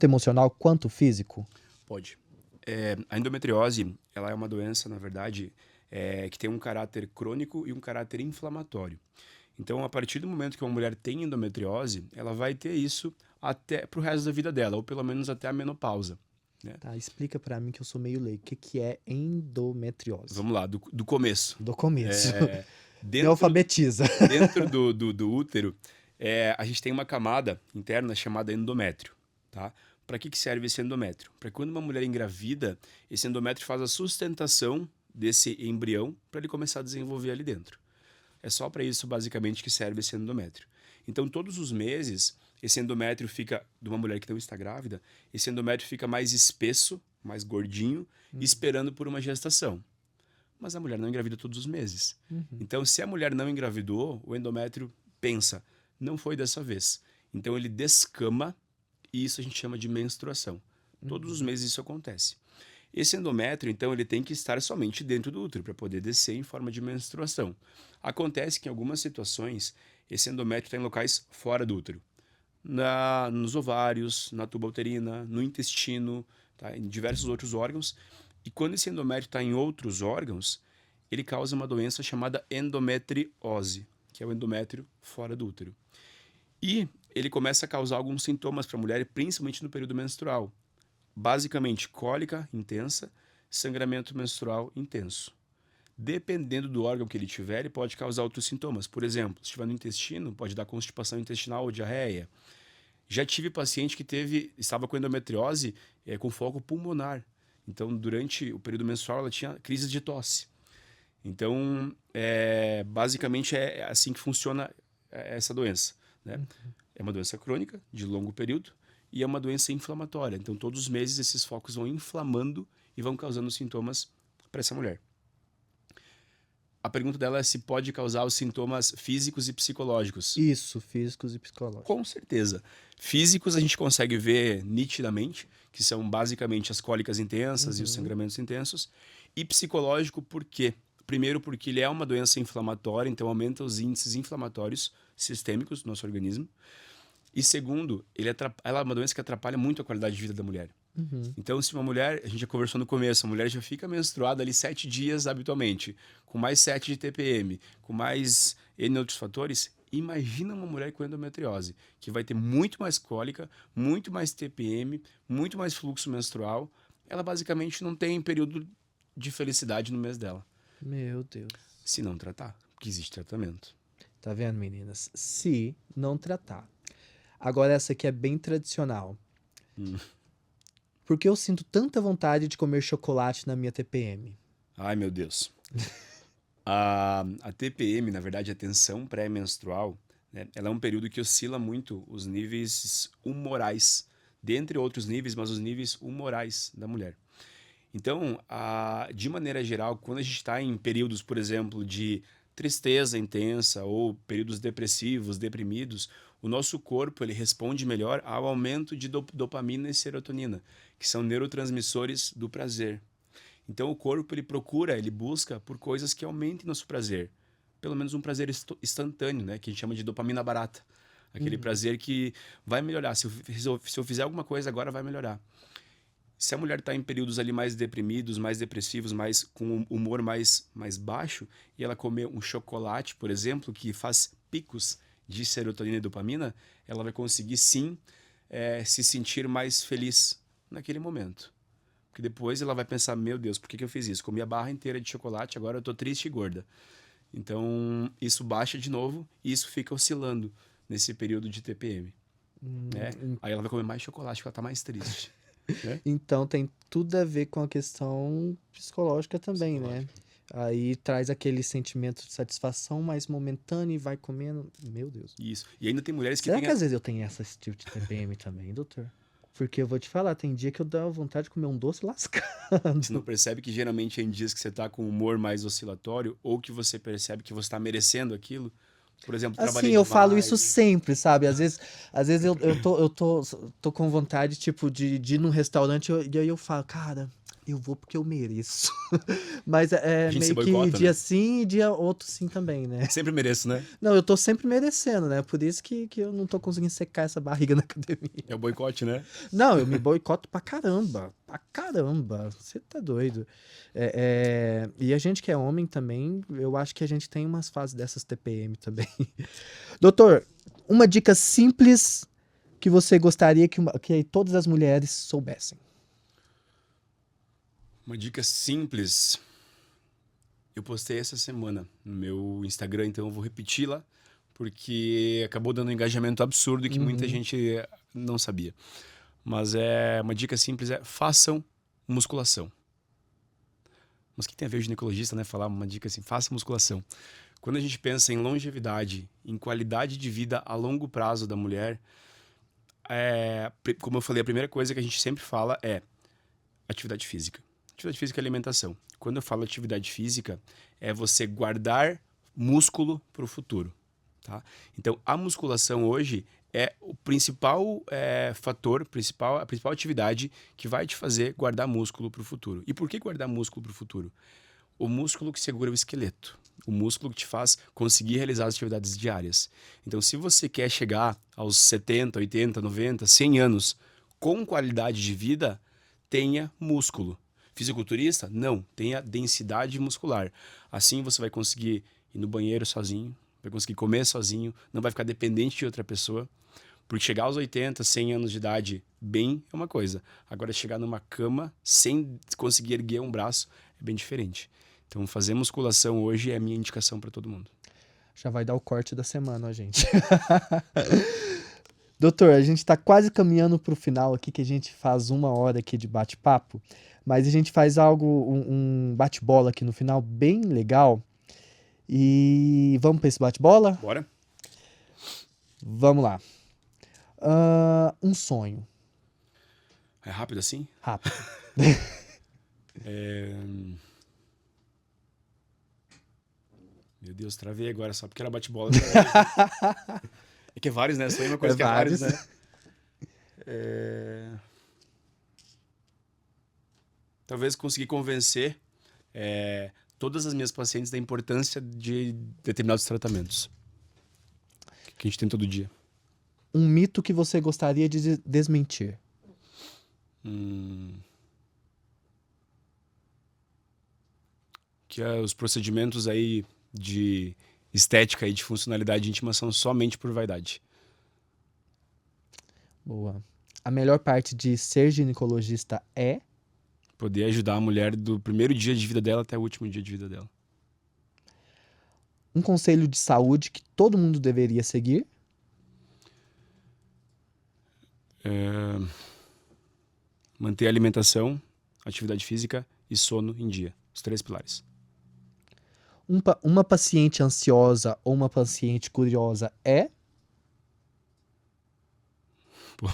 emocional quanto físico? Pode. A endometriose, ela é uma doença, na verdade, que tem um caráter crônico e um caráter inflamatório. Então, a partir do momento que uma mulher tem endometriose, ela vai ter isso até pro resto da vida dela, ou pelo menos até a menopausa. Né? Tá, explica pra mim que eu sou meio leigo. O que é endometriose? Vamos lá, do começo. Do começo. Me Dentro alfabetiza. Dentro do útero, a gente tem uma camada interna chamada endométrio. Tá? Para que serve esse endométrio? Para quando uma mulher engravida, esse endométrio faz a sustentação desse embrião para ele começar a desenvolver ali dentro. É só para isso, basicamente, que serve esse endométrio. Então, todos os meses, esse endométrio fica, de uma mulher que não está grávida, esse endométrio fica mais espesso, mais gordinho, esperando por uma gestação. Mas a mulher não engravida todos os meses. Então, se a mulher não engravidou, o endométrio pensa, não foi dessa vez. Então, ele descama e isso a gente chama de menstruação. Todos os meses isso acontece. Esse endométrio, então, ele tem que estar somente dentro do útero para poder descer em forma de menstruação. Acontece que em algumas situações, esse endométrio está em locais fora do útero. Nos ovários, na tuba uterina, no intestino, tá? Em diversos outros órgãos. E quando esse endométrio está em outros órgãos, ele causa uma doença chamada endometriose, que é o endométrio fora do útero. E ele começa a causar alguns sintomas para a mulher, principalmente no período menstrual. Basicamente, cólica intensa, sangramento menstrual intenso. Dependendo do órgão que ele tiver, ele pode causar outros sintomas. Por exemplo, se estiver no intestino, pode dar constipação intestinal ou diarreia. Já tive paciente que estava com endometriose com foco pulmonar. Então, durante o período menstrual, ela tinha crises de tosse. Então, basicamente é assim que funciona essa doença. Né? É uma doença crônica, de longo período, e é uma doença inflamatória. Então, todos os meses, esses focos vão inflamando e vão causando sintomas para essa mulher. a pergunta dela é se pode causar os sintomas físicos e psicológicos. Isso, físicos e psicológicos. Com certeza. Físicos a gente consegue ver nitidamente, que são basicamente as cólicas intensas e os sangramentos intensos. E psicológico por quê? Primeiro porque ele é uma doença inflamatória, então aumenta os índices inflamatórios sistêmicos do nosso organismo. E segundo, ela é uma doença que atrapalha muito a qualidade de vida da mulher. Então, se uma mulher, a gente já conversou no começo, a mulher já fica menstruada ali 7 dias habitualmente, com mais 7 de TPM, com mais N outros fatores, imagina uma mulher com endometriose, que vai ter muito mais cólica, muito mais TPM, muito mais fluxo menstrual. Ela basicamente não tem período de felicidade no mês dela. Meu Deus. Se não tratar, porque existe tratamento. Tá vendo, meninas? Se não tratar. Agora essa aqui é bem tradicional. Porque eu sinto tanta vontade de comer chocolate na minha TPM. Ai, meu Deus. A TPM, na verdade, a tensão pré-menstrual, né, ela é um período que oscila muito os níveis humorais, dentre outros níveis, mas os níveis humorais da mulher. Então, de maneira geral, quando a gente está em períodos, por exemplo, de tristeza intensa ou períodos depressivos, deprimidos, o nosso corpo ele responde melhor ao aumento de dopamina e serotonina, que são neurotransmissores do prazer. Então o corpo ele busca por coisas que aumentem nosso prazer, pelo menos um prazer instantâneo, né, que a gente chama de dopamina barata, aquele prazer que vai melhorar. Se eu fizer alguma coisa agora vai melhorar. Se a mulher está em períodos ali mais deprimidos, mais depressivos, mais com um humor mais baixo, e ela comer um chocolate, por exemplo, que faz picos de serotonina e dopamina, ela vai conseguir sim se sentir mais feliz naquele momento. Porque depois ela vai pensar, meu Deus, por que eu fiz isso? Comi a barra inteira de chocolate, agora eu tô triste e gorda. Então, isso baixa de novo e isso fica oscilando nesse período de TPM. Né? Aí ela vai comer mais chocolate porque ela tá mais triste. Né? Então tem tudo a ver com a questão psicológica também, né? Aí traz aquele sentimento de satisfação mais momentâneo e vai comendo. Meu Deus. Isso. E ainda tem mulheres que Será têm... que às vezes eu tenho esse tipo de TPM também, doutor? Porque eu vou te falar, tem dia que eu dou vontade de comer um doce lascado. Você não percebe que geralmente é em dias que você tá com humor mais oscilatório ou que você percebe que você tá merecendo aquilo? Por exemplo, trabalhei Assim, eu falo demais. isso sempre, sabe? Às vezes eu tô com vontade, tipo, de ir num restaurante e aí eu falo, cara, eu vou porque eu mereço. Mas é A gente se meio que boicota, dia né? sim e dia outro sim também, né? Sempre mereço, né? Não, eu tô sempre merecendo, né? Por isso que eu não tô conseguindo secar essa barriga na academia. É o boicote, né? Não, eu me boicoto pra caramba. Pra caramba. Você tá doido. E a gente que é homem também, eu acho que a gente tem umas fases dessas TPM também. Doutor, uma dica simples que você gostaria que todas as mulheres soubessem. Uma dica simples. Eu postei essa semana no meu Instagram, então eu vou repetir lá, porque acabou dando um engajamento absurdo que muita gente não sabia. Mas uma dica simples façam musculação. Mas que tem a ver o ginecologista, né? Falar uma dica assim, faça musculação. Quando a gente pensa em longevidade, em qualidade de vida a longo prazo da mulher, como eu falei, a primeira coisa que a gente sempre fala é atividade física. Atividade física e alimentação. Quando eu falo atividade física, é você guardar músculo para o futuro. Tá? Então, a musculação hoje é o principal fator, a principal atividade que vai te fazer guardar músculo para o futuro. E por que guardar músculo para o futuro? O músculo que segura o esqueleto. O músculo que te faz conseguir realizar as atividades diárias. Então, se você quer chegar aos 70, 80, 90, 100 anos com qualidade de vida, tenha músculo. Fisiculturista? Não, tenha densidade muscular. Assim você vai conseguir ir no banheiro sozinho, vai conseguir comer sozinho, não vai ficar dependente de outra pessoa. Porque chegar aos 80, 100 anos de idade bem é uma coisa. Agora, chegar numa cama sem conseguir erguer um braço é bem diferente. Então, fazer musculação hoje é a minha indicação para todo mundo. Já vai dar o corte da semana, ó, gente. Doutor, a gente tá quase caminhando pro final aqui, que a gente faz 1 hora aqui de bate-papo. Mas a gente faz um bate-bola aqui no final bem legal. E vamos para esse bate-bola? Bora? Vamos lá. Um sonho. É rápido assim? Rápido. Meu Deus, travei agora só porque era bate-bola. É que é vários, né? Só uma coisa que é vários, né? Talvez conseguir convencer todas as minhas pacientes da importância de determinados tratamentos que a gente tem todo dia. Um mito que você gostaria de desmentir? Que os procedimentos aí de estética e de funcionalidade íntima são somente por vaidade. Boa. A melhor parte de ser ginecologista é? Poder ajudar a mulher do primeiro dia de vida dela até o último dia de vida dela. Um conselho de saúde que todo mundo deveria seguir? Manter a alimentação, atividade física e sono em dia. Os 3 pilares. Uma paciente ansiosa ou uma paciente curiosa é? Pô.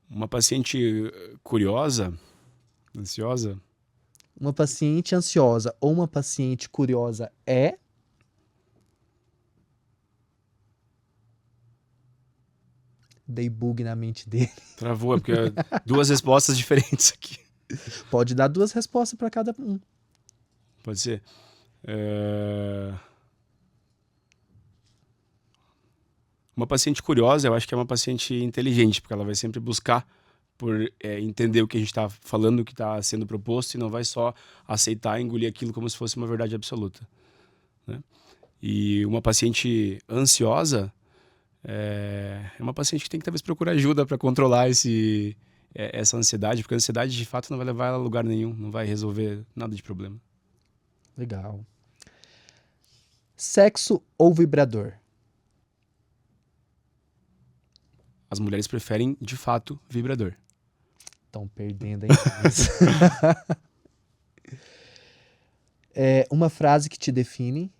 Uma paciente curiosa, ansiosa. Uma paciente ansiosa ou uma paciente curiosa é? Dei bug na mente dele. Travou, é porque 2 respostas diferentes aqui. Pode dar 2 respostas para cada um. Pode ser. Uma paciente curiosa, eu acho que é uma paciente inteligente, porque ela vai sempre buscar por entender o que a gente está falando, o que está sendo proposto, e não vai só aceitar e engolir aquilo como se fosse uma verdade absoluta, né? E uma paciente ansiosa é uma paciente que tem que talvez procurar ajuda para controlar essa ansiedade, porque a ansiedade de fato não vai levar ela a lugar nenhum, não vai resolver nada de problema. Legal. Sexo ou vibrador? As mulheres preferem, de fato, vibrador. Estão perdendo aí. Uma frase que te define?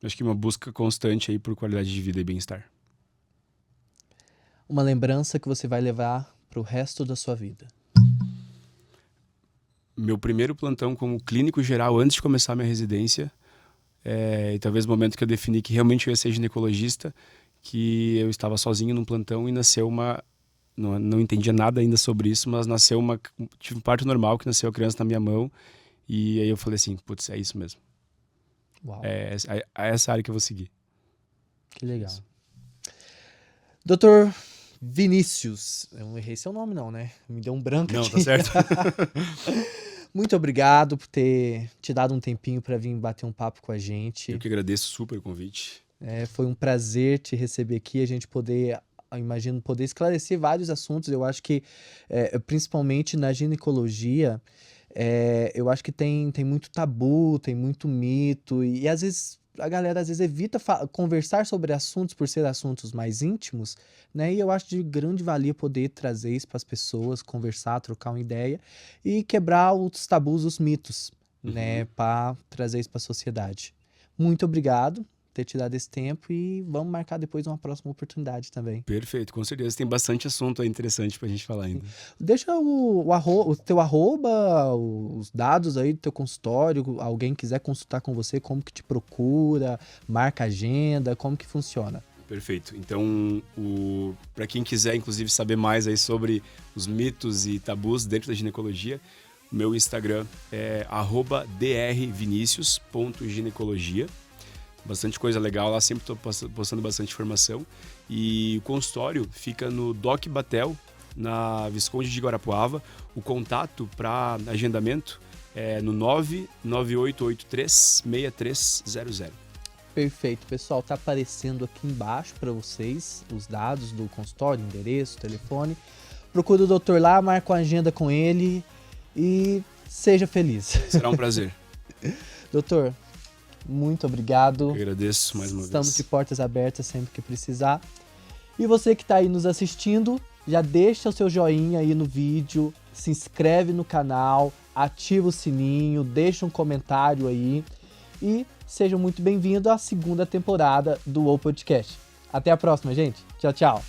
Acho que uma busca constante aí por qualidade de vida e bem-estar. Uma lembrança que você vai levar para o resto da sua vida? Meu primeiro plantão como clínico geral antes de começar a minha residência, e talvez o momento que eu defini que realmente eu ia ser ginecologista, que eu estava sozinho num plantão e nasceu uma... Não entendia nada ainda sobre isso, mas tive um parto normal, que nasceu a criança na minha mão, e aí eu falei assim, putz, é isso mesmo. Uau. É essa área que eu vou seguir. Que legal. Isso. Doutor Vinícius, eu não errei seu nome não, né? Me deu um branco não, aqui. Tá certo. Muito obrigado por ter te dado um tempinho para vir bater um papo com a gente. Eu que agradeço super o convite. Foi um prazer te receber aqui, a gente poder esclarecer vários assuntos. Eu acho que, principalmente na ginecologia, eu acho que tem muito tabu, tem muito mito, e às vezes a galera evita conversar sobre assuntos por ser assuntos mais íntimos, né? E eu acho de grande valia poder trazer isso para as pessoas, conversar, trocar uma ideia e quebrar os tabus, os mitos, né? Para trazer isso para a sociedade. Muito obrigado por ter te dado esse tempo e vamos marcar depois uma próxima oportunidade também. Perfeito, com certeza. Tem bastante assunto aí interessante pra gente falar ainda. Deixa o teu arroba, os dados aí do teu consultório, alguém quiser consultar com você, como que te procura, marca agenda, como que funciona? Perfeito. Então, para quem quiser, inclusive, saber mais aí sobre os mitos e tabus dentro da ginecologia, meu Instagram é @drvinicius.ginecologia. Bastante coisa legal lá, sempre estou postando bastante informação. E o consultório fica no Doc Batel, na Visconde de Guarapuava. O contato para agendamento é no 99883-6300. Perfeito, pessoal. Tá aparecendo aqui embaixo para vocês os dados do consultório, endereço, telefone. Procura o doutor lá, marca uma agenda com ele e seja feliz. Será um prazer. Doutor, muito obrigado. Eu agradeço mais uma vez. Estamos de portas abertas sempre que precisar. E você que está aí nos assistindo, já deixa o seu joinha aí no vídeo, se inscreve no canal, ativa o sininho, deixa um comentário aí e sejam muito bem-vindos à segunda temporada do WOW Podcast. Até a próxima, gente. Tchau, tchau.